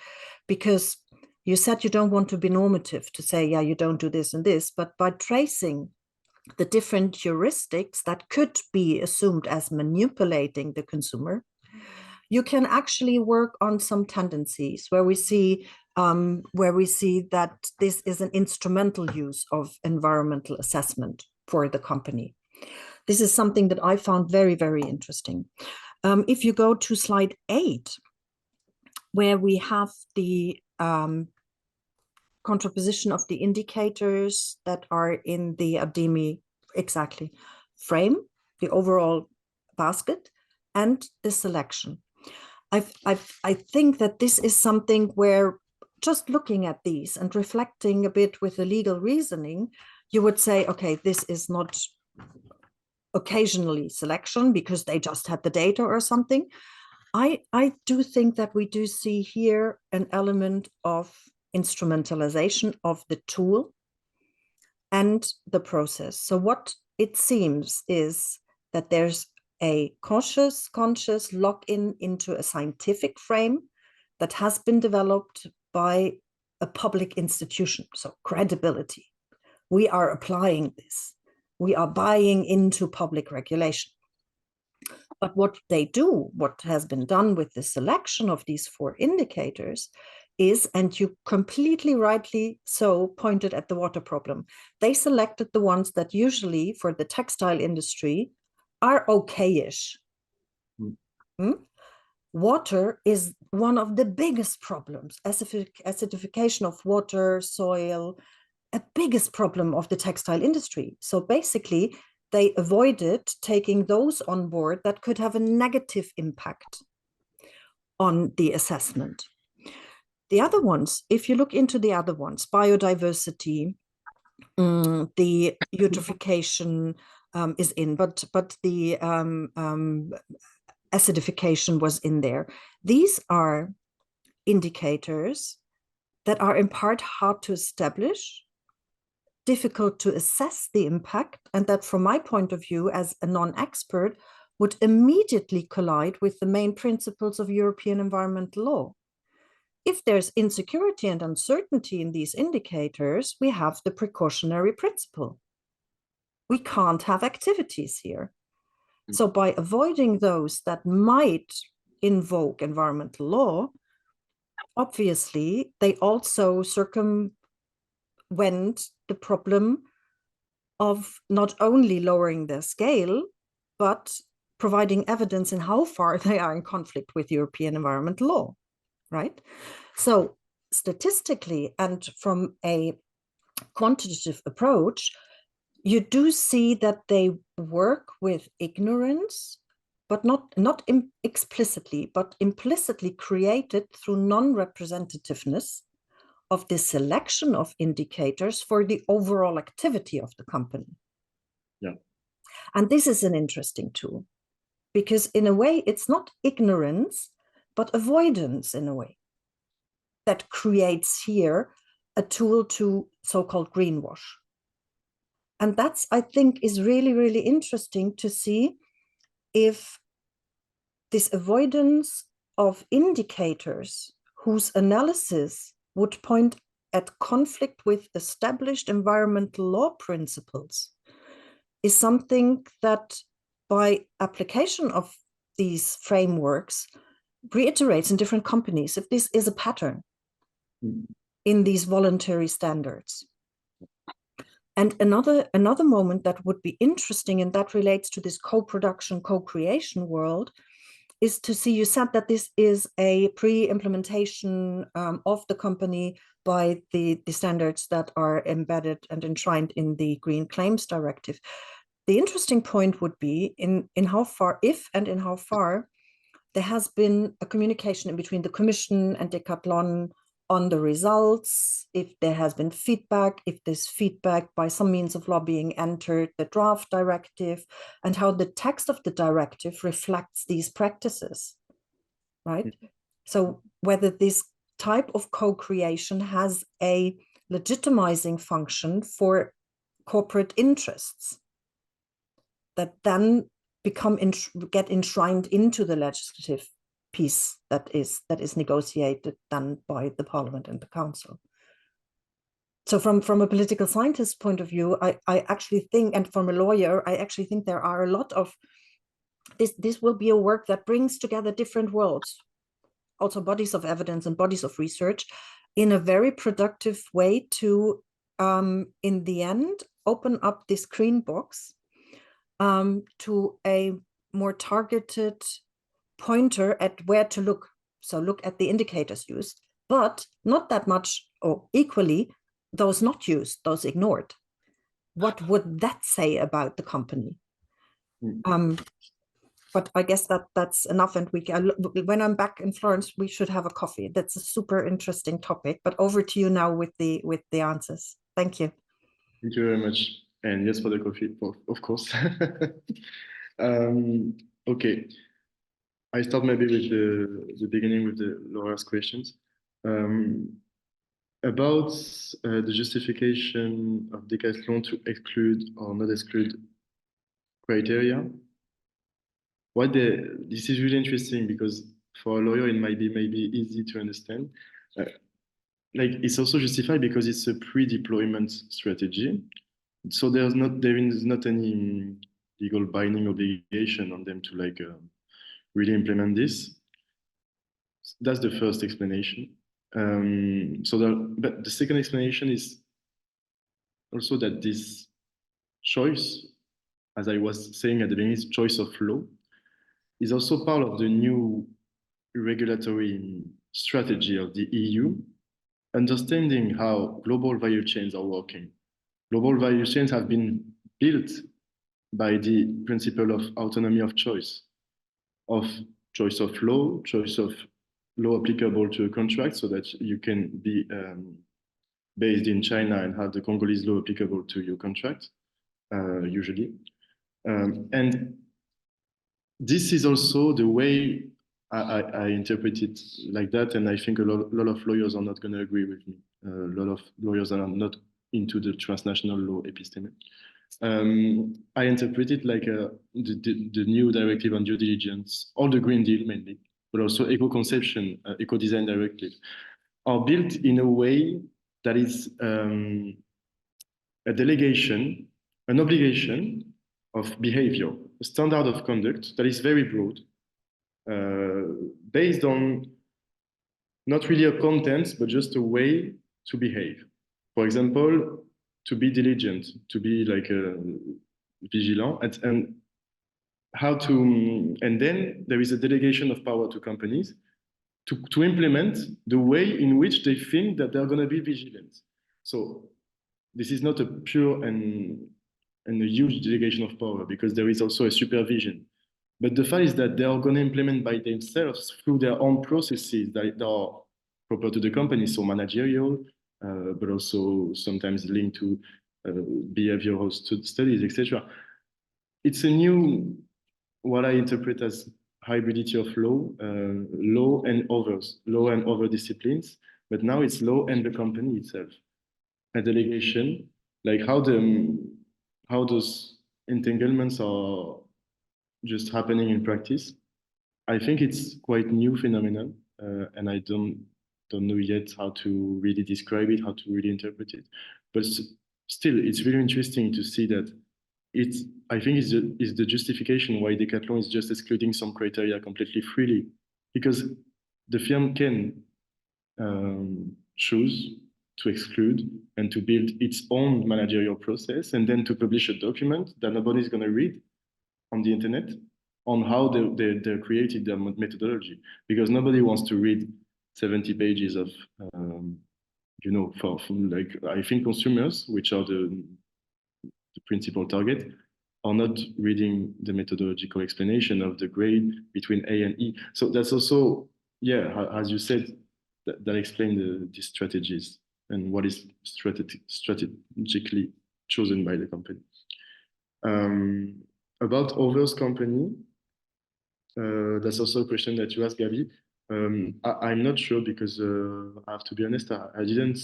[SPEAKER 1] because you said you don't want to be normative, to say, yeah, you don't do this and this, but by tracing the different heuristics that could be assumed as manipulating the consumer, you can actually work on some tendencies where we see that this is an instrumental use of environmental assessment for the company. This is something that I found very, very interesting. If you go to slide 8, where we have the contraposition of the indicators that are in the ADEMI exactly frame, the overall basket, and the selection. I think that this is something where just looking at these and reflecting a bit with the legal reasoning, you would say, okay, this is not occasionally selection because they just had the data or something. I do think that we do see here an element of instrumentalization of the tool and the process. So what it seems is that there's a conscious lock-in into a scientific frame that has been developed by a public institution, so credibility. We are applying this. We are buying into public regulation. But what they do, what has been done with the selection of these 4 indicators is, and you completely rightly so pointed at the water problem, they selected the ones that usually for the textile industry are okay-ish. Water is one of the biggest problems. Acidification of water, soil, a biggest problem of the textile industry. So basically, they avoided taking those on board that could have a negative impact on the assessment. The other ones, if you look into the other ones, biodiversity, the eutrophication is in, but the acidification was in there. These are indicators that are in part hard to establish, difficult to assess the impact, and that from my point of view as a non-expert would immediately collide with the main principles of European environmental law. If there's insecurity and uncertainty in these indicators, we have the precautionary principle. We can't have activities here. So by avoiding those that might invoke environmental law, obviously they also circumvent the problem of not only lowering their scale, but providing evidence in how far they are in conflict with European environmental law, right? So statistically and from a quantitative approach, you do see that they work with ignorance, but not explicitly, but implicitly created through non-representativeness of the selection of indicators for the overall activity of the company.
[SPEAKER 2] Yeah.
[SPEAKER 1] And this is an interesting tool, because in a way, it's not ignorance, but avoidance in a way that creates here a tool to so-called greenwash. And that's, I think, is really, really interesting to see if this avoidance of indicators whose analysis would point at conflict with established environmental law principles is something that by application of these frameworks reiterates in different companies, if this is a pattern in these voluntary standards. And another moment that would be interesting, and that relates to this co-production, co-creation world, is to see, you said that this is a pre-implementation of the company by the standards that are embedded and enshrined in the Green Claims Directive. The interesting point would be in how far, if and in how far, there has been a communication in between the Commission and Decathlon on the results, if there has been feedback, if this feedback by some means of lobbying entered the draft directive, and how the text of the directive reflects these practices, right? So whether this type of co-creation has a legitimizing function for corporate interests that then get enshrined into the legislative piece that is negotiated then by the Parliament and the Council. So from a political scientist point of view, I actually think, and from a lawyer, I actually think there are a lot of this will be a work that brings together different worlds, also bodies of evidence and bodies of research, in a very productive way to in the end open up this green box to a more targeted pointer at where to look So look at the indicators used, but not that much, or equally, those not used, those ignored. What would that say about the company? But I guess that's enough, and when I'm back in Florence, we should have a coffee. That's a super interesting topic. But over to you now with the answers. Thank you.
[SPEAKER 2] Thank you very much, and yes, for the coffee, of course. Okay, I start maybe with the beginning with the Laura's questions. About the justification of Decathlon to exclude or not exclude criteria. This is really interesting because for a lawyer, it might be maybe easy to understand. Like it's also justified because it's a pre-deployment strategy. So there is not any legal binding obligation on them to like really implement this. That's the first explanation. But the second explanation is also that this choice, as I was saying at the beginning, choice of law, is also part of the new regulatory strategy of the EU, understanding how global value chains are working. Global value chains have been built by the principle of autonomy of choice of law applicable to a contract, so that you can be based in China and have the Congolese law applicable to your contract, usually. And this is also the way I interpret it like that, and I think a lot of lawyers are not going to agree with me. A lot of lawyers are not into the transnational law episteme. I interpret it like the new directive on due diligence, or the Green Deal mainly, but also eco-conception, eco-design directive, are built in a way that is a delegation, an obligation of behavior, a standard of conduct that is very broad, based on not really a content, but just a way to behave. For example, to be diligent, to be like vigilant, and how to, and then there is a delegation of power to companies to implement the way in which they think that they're going to be vigilant. So this is not a pure and a huge delegation of power, because there is also a supervision. But the fact is that they are going to implement by themselves through their own processes that are proper to the company, so managerial, but also sometimes linked to behavioral studies, etc. It's a new, what I interpret as hybridity of law and other disciplines, but now it's law and the company itself. A delegation, like how those entanglements are just happening in practice. I think it's quite new phenomenon, and I don't know yet how to really describe it, how to really interpret it. But still, it's really interesting to see that I think it's the justification why Decathlon is just excluding some criteria completely freely, because the firm can choose to exclude and to build its own managerial process, and then to publish a document that nobody's going to read on the internet on how they created their methodology, because nobody wants to read 70 pages of, for like, I think consumers, which are the principal target, are not reading the methodological explanation of the grade between A and E. So that's also, yeah, as you said, that explain the strategies and what is strategically chosen by the company. About others company, that's also a question that you asked, Gabi. I'm not sure, because I have to be honest, I didn't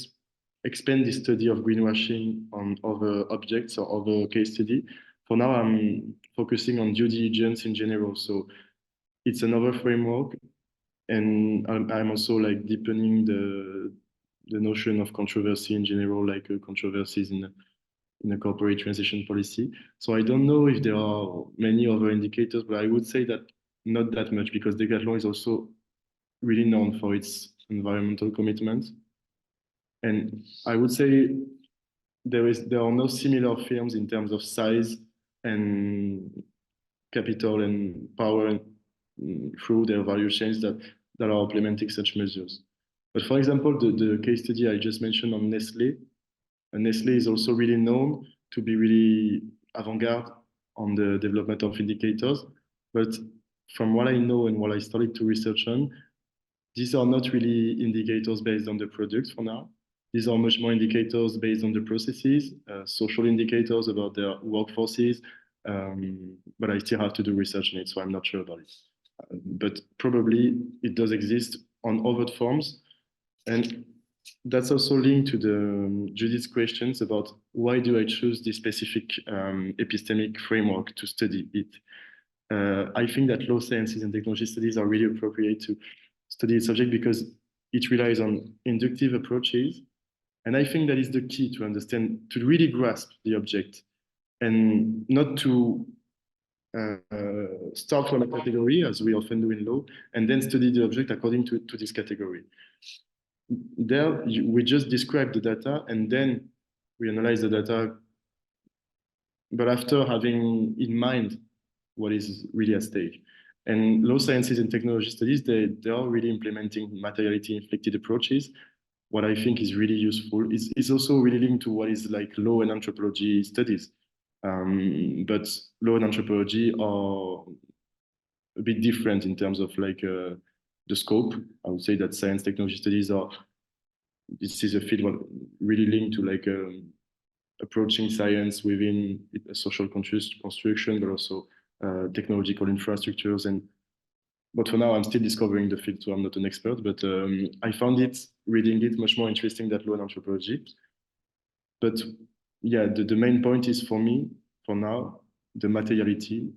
[SPEAKER 2] expand the study of greenwashing on other objects or other case study. For now, I'm focusing on due diligence in general. So it's another framework, and I'm also like deepening the notion of controversy in general, like controversies in a corporate transition policy. So I don't know if there are many other indicators, but I would say that not that much, because Decathlon is also really known for its environmental commitment. And I would say there are no similar firms in terms of size and capital and power through their value chains that that are implementing such measures. But for example, the case study I just mentioned on Nestlé, Nestlé is also really known to be really avant-garde on the development of indicators. But from what I know and what I started to research on, these are not really indicators based on the products for now. These are much more indicators based on the processes, social indicators about their workforces. But I still have to do research on it, so I'm not sure about it. But probably it does exist on overt forms. And that's also linked to the Judith's questions about why do I choose this specific epistemic framework to study it. I think that law sciences and technology studies are really appropriate to study the subject because it relies on inductive approaches. And I think that is the key to understand, to really grasp the object and not to start from a category, as we often do in law, and then study the object according to this category. There, we just describe the data and then we analyze the data, but after having in mind what is really at stake. And law sciences and technology studies, they are really implementing materiality-inflected approaches. What I think is really useful is also really linked to what is like law and anthropology studies. But law and anthropology are a bit different in terms of like the scope. I would say that science technology studies this is a field really linked to like approaching science within a social construction, but also technological infrastructures. But for now, I'm still discovering the field, so I'm not an expert, but I found reading it much more interesting than law and anthropology. But yeah, the main point is for me, for now, the materiality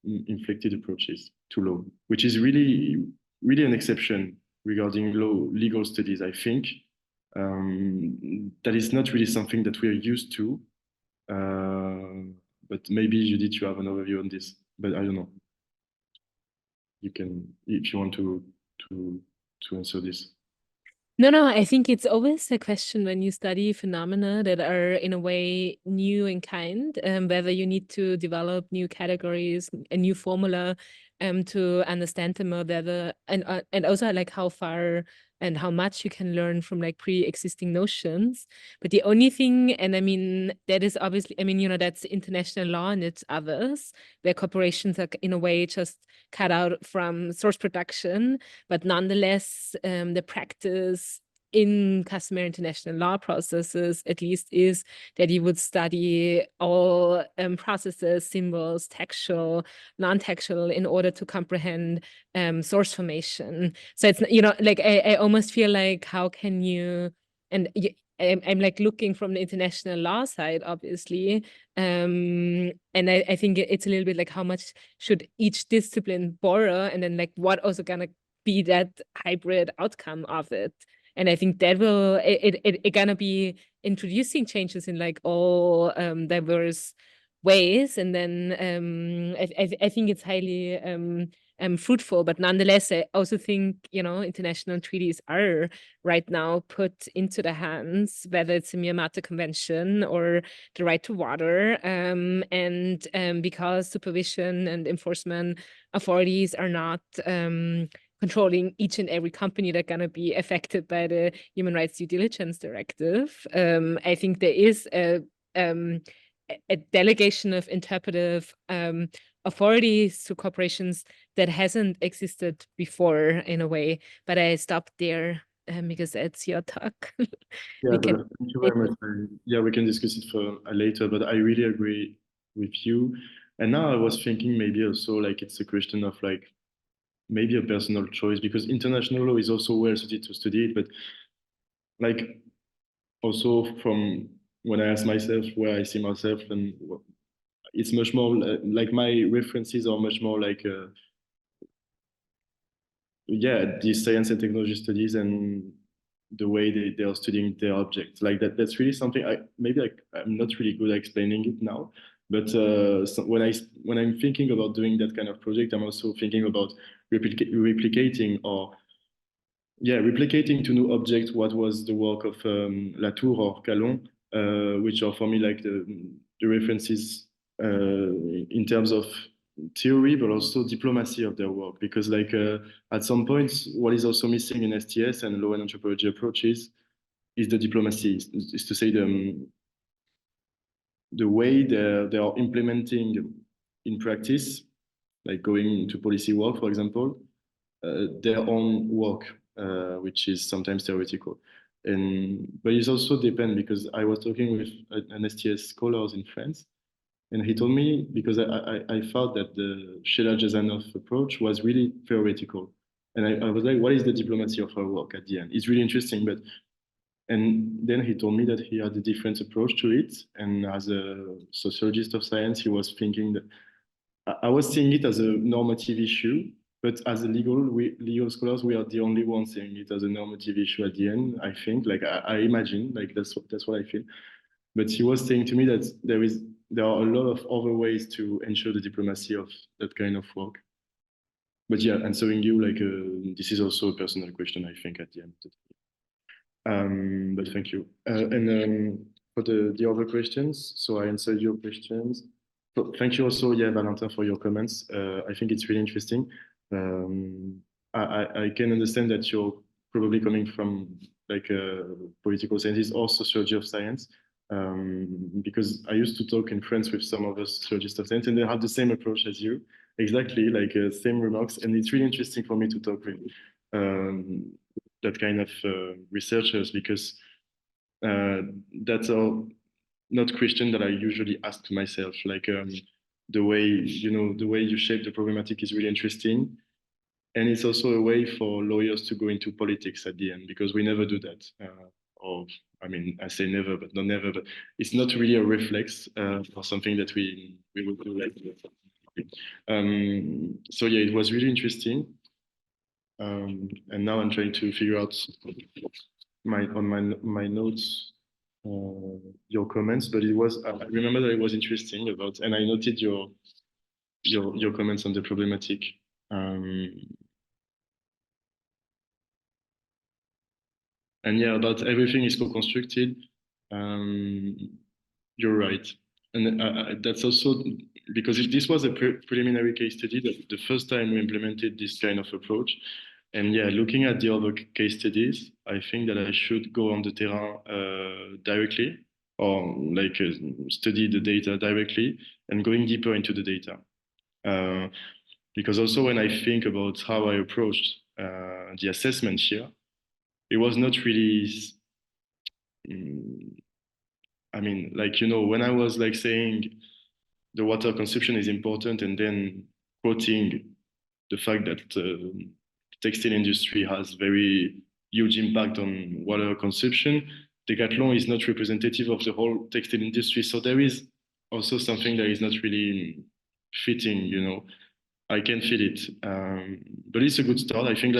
[SPEAKER 2] inflected approaches to law, which is really, really an exception regarding legal studies, I think. That is not really something that we are used to. But maybe, Judith, you have an overview on this, but I don't know. You can, if you want to answer this.
[SPEAKER 4] No, I think it's always a question when you study phenomena that are in a way new in kind, whether you need to develop new categories, a new formula to understand them, or whether, and also like how far and how much you can learn from like pre-existing notions. But the only thing, and I mean, that is obviously, I mean, that's international law and it's others, where corporations are in a way just cut out from source production, but nonetheless, the practice in customary international law processes, at least, is that you would study all processes, symbols, textual, non-textual, in order to comprehend source formation. So it's, like I almost feel like, how can you, and I'm like looking from the international law side, obviously, and I think it's a little bit like, how much should each discipline borrow, and then like what also gonna be that hybrid outcome of it. And I think that will it gonna be introducing changes in like all diverse ways, and then I think it's highly fruitful. But nonetheless, I also think international treaties are right now put into the hands, whether it's the Myanmar Convention or the right to water, and because supervision and enforcement authorities are not controlling each and every company that's going to be affected by the Human Rights Due Diligence Directive. I think there is a delegation of interpretive authorities to corporations that hasn't existed before, in a way. But I stopped there because that's your talk.
[SPEAKER 2] Yeah, thank you very much. Yeah, we can discuss it for later, but I really agree with you. And now I was thinking maybe also like it's a question of like maybe a personal choice, because international law is also well suited to study it, but like also from when I ask myself where I see myself, and it's much more like my references are much more like yeah, these science and technology studies and the way they are studying their objects, like that's really something I'm not really good at explaining it now, but so when I'm thinking about doing that kind of project, I'm also thinking about replicating to new objects what was the work of Latour or Calon, which are for me like the references in terms of theory, but also diplomacy of their work. Because like at some point, what is also missing in STS and law and anthropology approaches is the diplomacy, is to say the way they are implementing in practice, like going into policy work, for example, their own work, which is sometimes theoretical. But it also depends, because I was talking with an STS scholars in France, and he told me, because I felt that the Sheila Jasanoff approach was really theoretical. And I was like, what is the diplomacy of her work at the end? It's really interesting, but and then he told me that he had a different approach to it. And as a sociologist of science, he was thinking that I was seeing it as a normative issue, but as a legal scholars, we are the only ones seeing it as a normative issue at the end. I think, like I imagine, like that's what I feel. But he was saying to me that there are a lot of other ways to ensure the diplomacy of that kind of work. But yeah, answering you, like this is also a personal question, I think, at the end of the day. But thank you. And for the other questions, so I answered your questions. So thank you also, yeah, Valentin, for your comments. I think it's really interesting. I can understand that you're probably coming from like a political scientist or sociology of science, because I used to talk in France with some of us sociologists of science, and they have the same approach as you, exactly, like same remarks. And it's really interesting for me to talk with that kind of researchers, because that's not question that I usually ask to myself. Like the way you shape the problematic is really interesting, and it's also a way for lawyers to go into politics at the end, because we never do that. Or I mean, I say never, but not never. But it's not really a reflex or something that we would do like. So yeah, it was really interesting. And now I'm trying to figure out my notes, your comments, but it was, I remember that it was interesting about, and I noted your comments on the problematic. And yeah, about everything is co-constructed. You're right. And that's also because this was a preliminary case study, the first time we implemented this kind of approach. And yeah, looking at the other case studies, I think that I should go on the terrain directly, or like study the data directly and going deeper into the data. Because also when I think about how I approached the assessment here, it was not really, I mean, like, when I was like saying the water consumption is important and then quoting the fact that the textile industry has very huge impact on water consumption, Decathlon is not representative of the whole textile industry. So there is also something that is not really fitting, I can feel it. But it's a good start. I think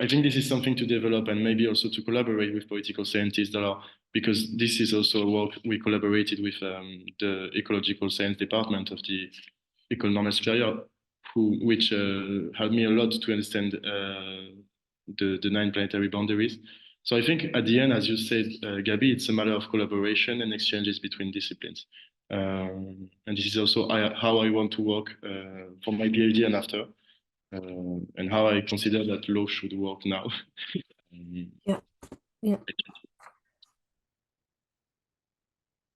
[SPEAKER 2] I think this is something to develop, and maybe also to collaborate with political scientists because this is also a work we collaborated with the ecological science department of the École Normale Supérieure, which helped me a lot to understand the 9 planetary boundaries. So I think at the end, as you said, Gabi, it's a matter of collaboration and exchanges between disciplines. And this is also how I want to work for my PhD and after. And how I consider that law should work now.
[SPEAKER 1] Yeah.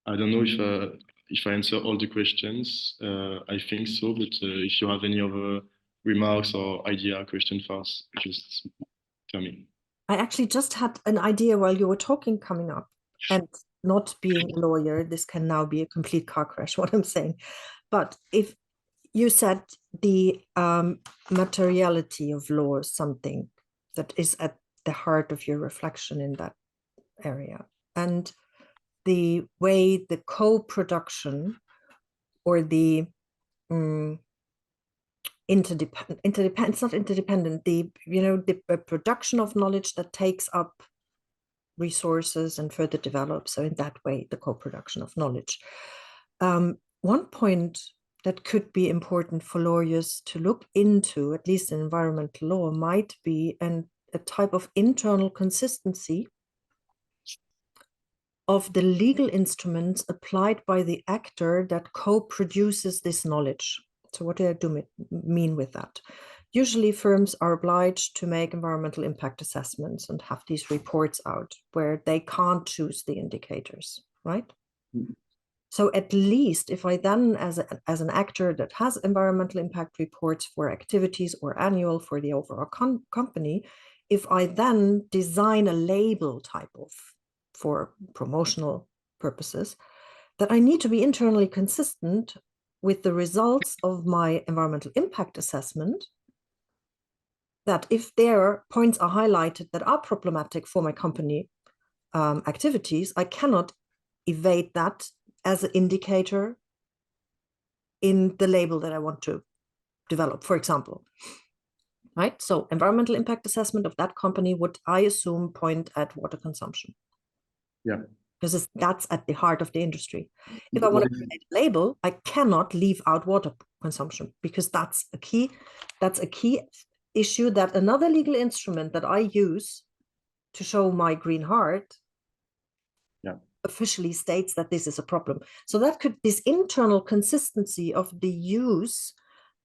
[SPEAKER 2] I don't know if I answer all the questions. I think so, but if you have any other remarks or idea, question for us, just tell me.
[SPEAKER 1] I actually just had an idea while you were talking coming up, and not being a lawyer, this can now be a complete car crash, what I'm saying. But if you said the materiality of law is something that is at the heart of your reflection in that area, and the way the co-production or the it's not interdependent, the production of knowledge that takes up resources and further develop. So in that way, the co-production of knowledge. One point that could be important for lawyers to look into, at least in environmental law, might be a type of internal consistency of the legal instruments applied by the actor that co-produces this knowledge. So what do I mean with that? Usually firms are obliged to make environmental impact assessments and have these reports out where they can't choose the indicators, right? So at least if I then, as an actor that has environmental impact reports for activities or annual for the overall company, if I then design a label type of, for promotional purposes, that I need to be internally consistent with the results of my environmental impact assessment, that if there points are highlighted that are problematic for my company activities, I cannot evade that as an indicator in the label that I want to develop, for example. Right? So environmental impact assessment of that company would, I assume, point at water consumption.
[SPEAKER 2] Yeah.
[SPEAKER 1] Because that's at the heart of the industry. If I want to create a label, I cannot leave out water consumption, because that's a key issue that another legal instrument that I use to show my green heart officially states that this is a problem. So that this internal consistency of the use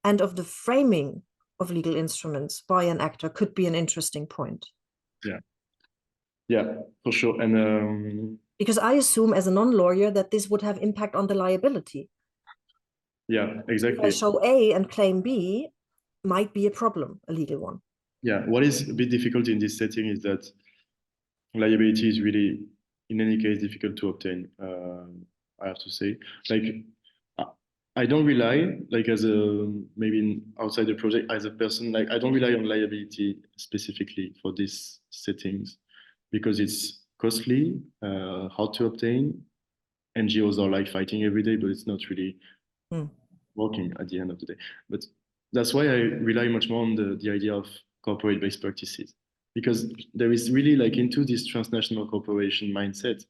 [SPEAKER 1] and of the framing of legal instruments by an actor could be an interesting point.
[SPEAKER 2] Yeah, for sure. And
[SPEAKER 1] because I assume as a non-lawyer that this would have impact on the liability.
[SPEAKER 2] Yeah, exactly.
[SPEAKER 1] If I show A and claim B, might be a problem, a legal one.
[SPEAKER 2] Yeah, what is a bit difficult in this setting is that liability is really, in any case, difficult to obtain. I have to say, like, I don't rely, like, as a maybe outside the project as a person, like, I don't rely on liability specifically for these settings because it's costly, hard to obtain. NGOs are like fighting every day, but it's not really working at the end of the day. But that's why I rely much more on the idea of corporate best practices, because there is really, like, into this transnational corporation mindset,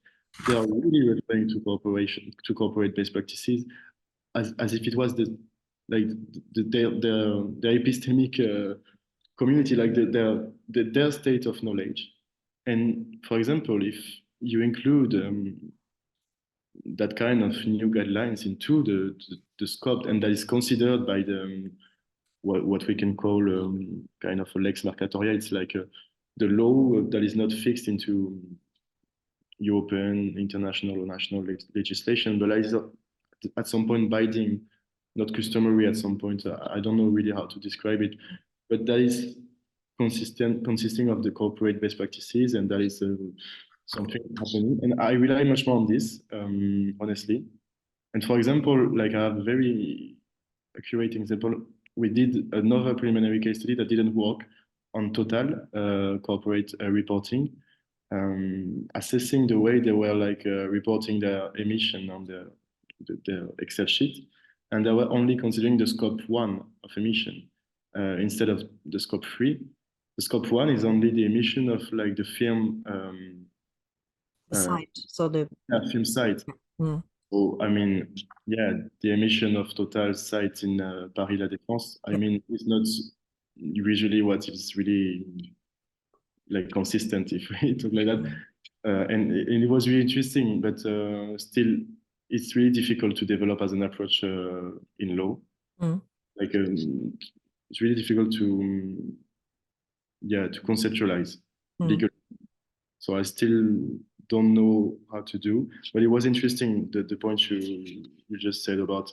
[SPEAKER 2] they are really referring to corporate best practices as if it was their epistemic community, like their state of knowledge. And for example, if you include that kind of new guidelines into the scope, and that is considered by the what we can call kind of a lex mercatoria, it's like the law that is not fixed into European, international, or national legislation, but is at some point binding, not customary at some point. I don't know really how to describe it, but that is consisting of the corporate best practices, and that is something happening. And I rely much more on this, honestly. And for example, like, I have a very accurate example. We did another preliminary case study that didn't work on Total corporate reporting, assessing the way they were, like, reporting their emission on the Excel sheet, and they were only considering the scope 1 of emission instead of the scope 3. The scope 1 is only the emission of, like, the film
[SPEAKER 1] site. So the
[SPEAKER 2] film site. So I mean, yeah, the emission of Total site in Paris La Défense, I mean, it's not usually what is really, like, consistent, if we talk like that. And it was really interesting, but still, it's really difficult to develop as an approach in law. Like, it's really difficult to conceptualize legally. So I still don't know how to do, but it was interesting the point you just said about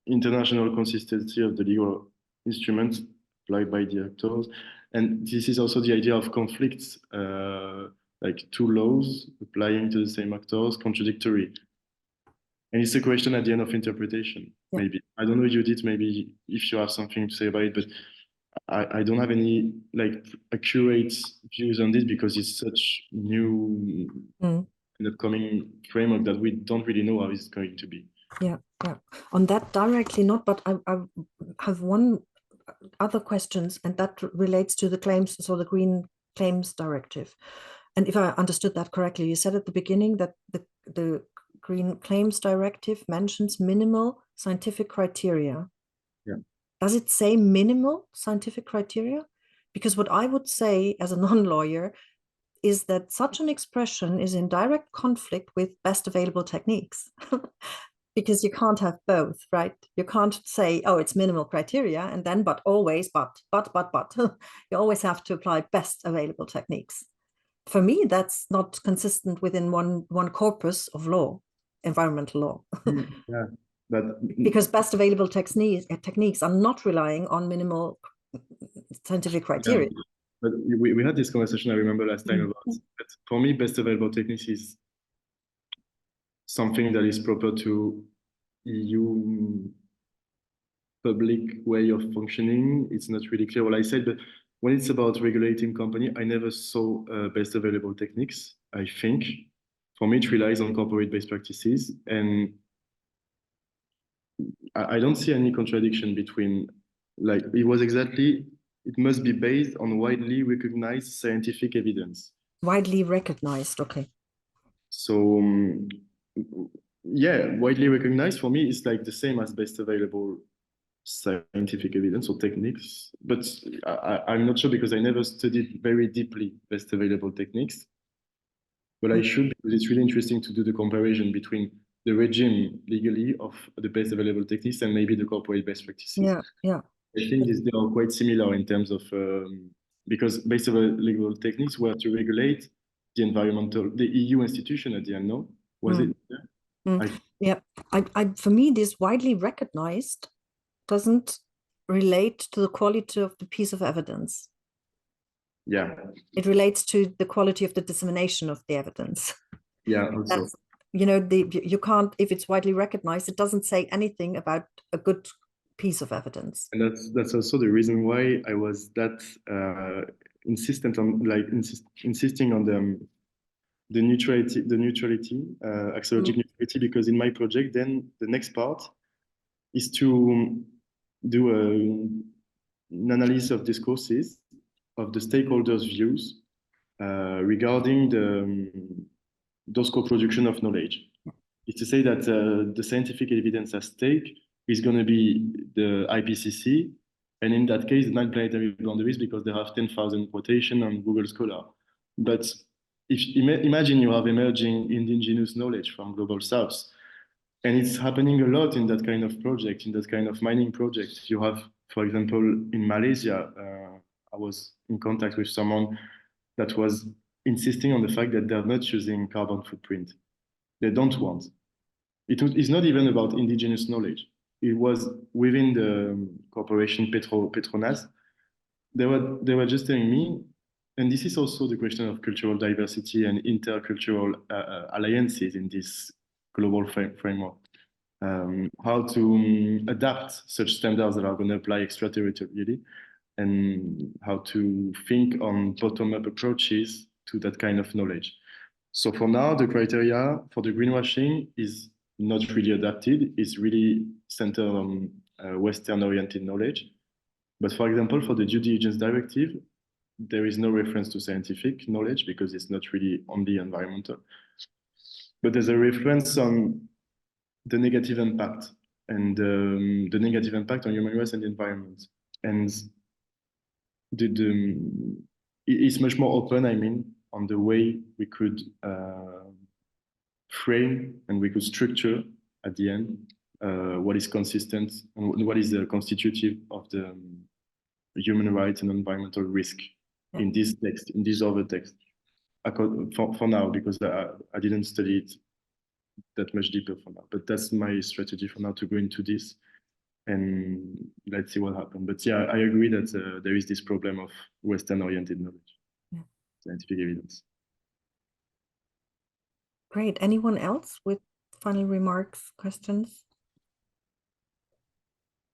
[SPEAKER 2] international consistency of the legal instruments applied by the actors. And this is also the idea of conflicts, like two laws applying to the same actors, contradictory. And it's a question at the end of interpretation, maybe. I don't know, Judith, maybe if you have something to say about it, but I don't have any, like, accurate views on this because it's such new and upcoming framework that we don't really know how it's going to be.
[SPEAKER 1] Yeah. On that directly not, but I have one other questions, and that relates to the claims, so the Green Claims Directive. And if I understood that correctly, you said at the beginning that the Green Claims Directive mentions minimal scientific criteria.
[SPEAKER 2] Yeah.
[SPEAKER 1] Does it say minimal scientific criteria? Because what I would say as a non-lawyer is that such an expression is in direct conflict with best available techniques. because you can't have both, right? You can't say, oh, it's minimal criteria, and then, but always, but. You always have to apply best available techniques. For me, that's not consistent within one corpus of law, environmental law.
[SPEAKER 2] Yeah, but
[SPEAKER 1] because best available techniques are not relying on minimal scientific criteria.
[SPEAKER 2] yeah, but we had this conversation, I remember last time, about that. For me, best available techniques is something that is proper to EU public way of functioning. It's not really clear what I said, but when it's about regulating company, I never saw best available techniques. I think for me, it relies on corporate best practices, and I don't see any contradiction between, like, it must be based on widely recognized scientific evidence.
[SPEAKER 1] Widely recognized, okay.
[SPEAKER 2] So yeah, widely recognized for me is like the same as best available scientific evidence or techniques, but I'm not sure because I never studied very deeply best available techniques, but I should, because it's really interesting to do the comparison between the regime legally of the best available techniques and maybe the corporate best practices.
[SPEAKER 1] Yeah.
[SPEAKER 2] I think they are quite similar in terms of, because best available techniques were to regulate the EU institution at the end, no? Was it?
[SPEAKER 1] Yeah. For me, this widely recognized doesn't relate to the quality of the piece of evidence.
[SPEAKER 2] Yeah.
[SPEAKER 1] It relates to the quality of the dissemination of the evidence.
[SPEAKER 2] Yeah, also.
[SPEAKER 1] You can't, if it's widely recognized, it doesn't say anything about a good piece of evidence.
[SPEAKER 2] And that's also the reason why I was that insistent on, like, insisting on the neutrality, axiologic neutrality, because in my project, then the next part is to do an analysis of discourses of the stakeholders' views regarding those co-production of knowledge. It's to say that the scientific evidence at stake is going to be the IPCC, and in that case, the non-planetary boundaries, because they have 10,000 quotation on Google Scholar. But imagine you have emerging indigenous knowledge from Global South, and it's happening a lot in that kind of project, in that kind of mining project. You have, for example, in Malaysia, I was in contact with someone that was insisting on the fact that they're not using carbon footprint. They don't want. It's not even about indigenous knowledge. It was within the corporation Petronas. They were just telling me, and this is also the question of cultural diversity and intercultural alliances in this global framework. How to adapt such standards that are going to apply extraterritorially, and how to think on bottom-up approaches to that kind of knowledge. So for now, the criteria for the greenwashing is not really adapted. It's really centered on Western-oriented knowledge. But for example, for the due diligence directive, there is no reference to scientific knowledge because it's not really only environmental. But there's a reference on the negative impact and the negative impact on human rights and the environment. And it's much more open, I mean, on the way we could frame and we could structure at the end what is consistent and what is the constitutive of the human rights and environmental risk in this text, in this other text. For now, because I didn't study it that much deeper for now, but that's my strategy for now, to go into this and let's see what happens. But yeah, I agree that there is this problem of Western-oriented knowledge, scientific evidence.
[SPEAKER 1] Great. Anyone else with final remarks, questions?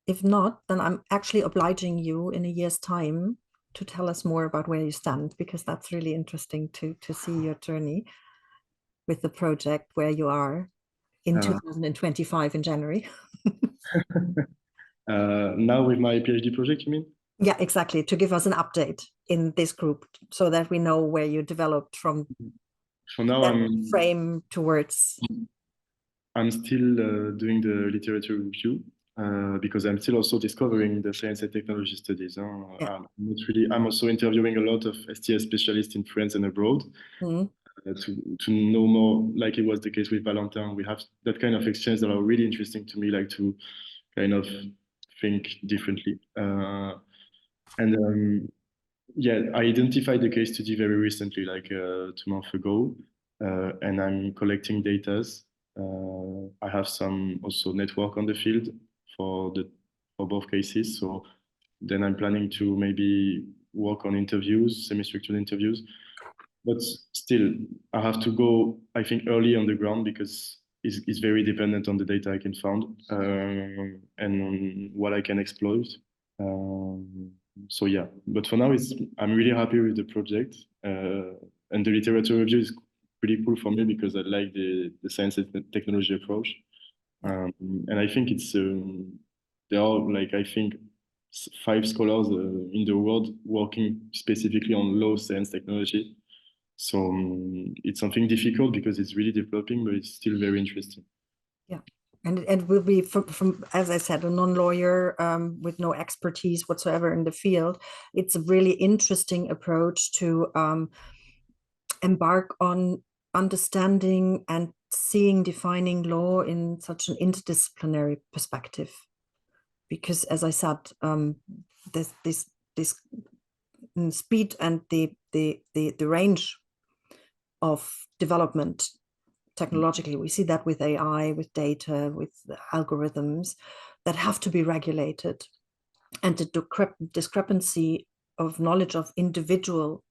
[SPEAKER 1] If not, then I'm actually obliging you in a year's time to tell us more about where you stand, because that's really interesting to see your journey with the project, where you are in 2025 in January.
[SPEAKER 2] Now with my PhD project, you mean?
[SPEAKER 1] Yeah, exactly. To give us an update in this group so that we know where you developed from.
[SPEAKER 2] For now, I'm
[SPEAKER 1] frame towards.
[SPEAKER 2] I'm still doing the literature review because I'm still also discovering the science and technology studies. I'm also interviewing a lot of STS specialists in France and abroad. to know more, like it was the case with Valentin. We have that kind of exchange that are really interesting to me, like to kind of think differently. Yeah, I identified the case study very recently, like 2 months ago, and I'm collecting data. I have some also network on the field for both cases. So then I'm planning to maybe work on interviews, semi-structured interviews. But still, I have to go, I think, early on the ground because it's very dependent on the data I can find and on what I can exploit. So yeah, but for now, I'm really happy with the project. And the literature review is pretty cool for me because I like the science and technology approach. And I think there are, like, I think 5 scholars in the world working specifically on low science technology. So it's something difficult because it's really developing, but it's still very interesting.
[SPEAKER 1] Yeah, and it will be from as I said, a non-lawyer with no expertise whatsoever in the field. It's a really interesting approach to embark on understanding and defining law in such an interdisciplinary perspective. Because, as I said, this speed and the range of development technologically, we see that with AI, with data, with algorithms that have to be regulated, and the discrepancy of knowledge of individual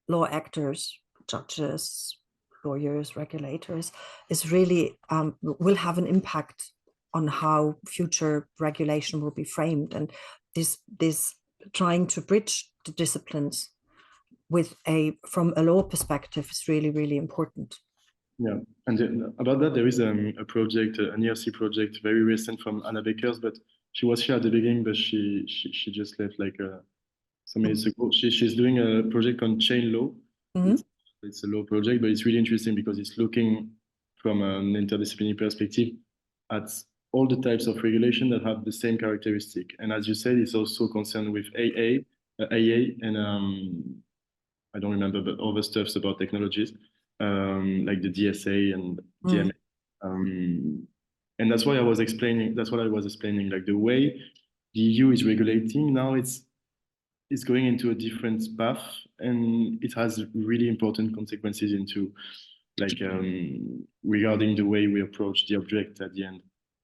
[SPEAKER 1] law actors, judges, lawyers, regulators, is really will have an impact on how future regulation will be framed. And this trying to bridge the disciplines with from a law perspective is really, really important.
[SPEAKER 2] Yeah, and about that, there is a project, an ERC project, very recent from Anna Beckers, but she was here at the beginning, but she just left like some minutes ago. She's doing a project on chain law.
[SPEAKER 1] Mm-hmm.
[SPEAKER 2] It's a law project, but it's really interesting because it's looking from an interdisciplinary perspective at all the types of regulation that have the same characteristic. And as you said, it's also concerned with AA, and I don't remember, but other stuffs about technologies, like the DSA and DMA. And that's why I was explaining, like the way the EU is regulating now, it's going into a different path, and it has really important consequences into, like, regarding the way we approach the object at the end.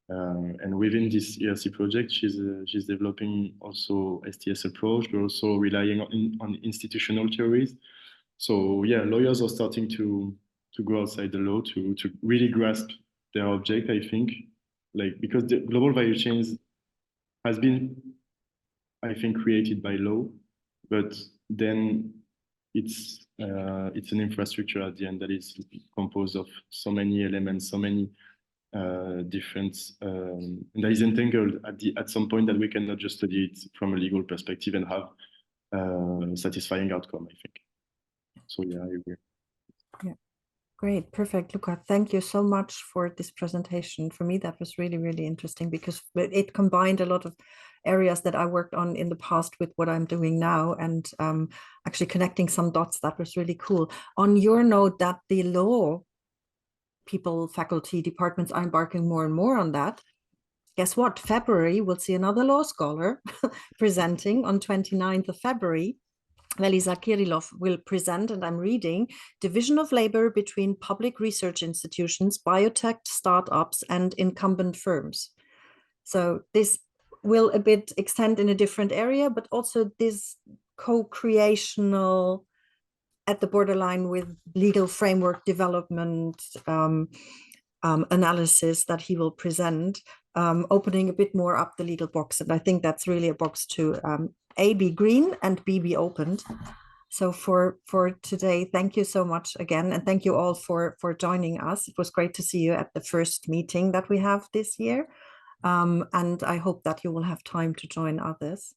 [SPEAKER 2] And within this ERC project, she's developing also STS approach, but also relying on institutional theories. So yeah, lawyers are starting to go outside the law to really grasp their object, I think, like, because the global value chains has been, I think, created by law, but then it's an infrastructure at the end that is composed of so many elements, so many different, and that is entangled at some point that we cannot just study it from a legal perspective and have satisfying outcome, I think. So yeah, I agree.
[SPEAKER 1] Yeah, great, perfect, Luca. Thank you so much for this presentation. For me, that was really, really interesting because it combined a lot of areas that I worked on in the past with what I'm doing now, and actually connecting some dots. That was really cool. On your note that the law people, faculty, departments are embarking more and more on that. Guess what? February, we'll see another law scholar presenting on 29th of February. Melisa Kirillov will present, and I'm reading, Division of Labor between Public Research Institutions, Biotech Startups, and Incumbent Firms. So this will a bit extend in a different area, but also this co-creational at the borderline with legal framework development analysis that he will present, opening a bit more up the legal box. And I think that's really a box to A, be green, and B, be opened. So for today, thank you so much again. And thank you all for joining us. It was great to see you at the first meeting that we have this year. And I hope that you will have time to join others.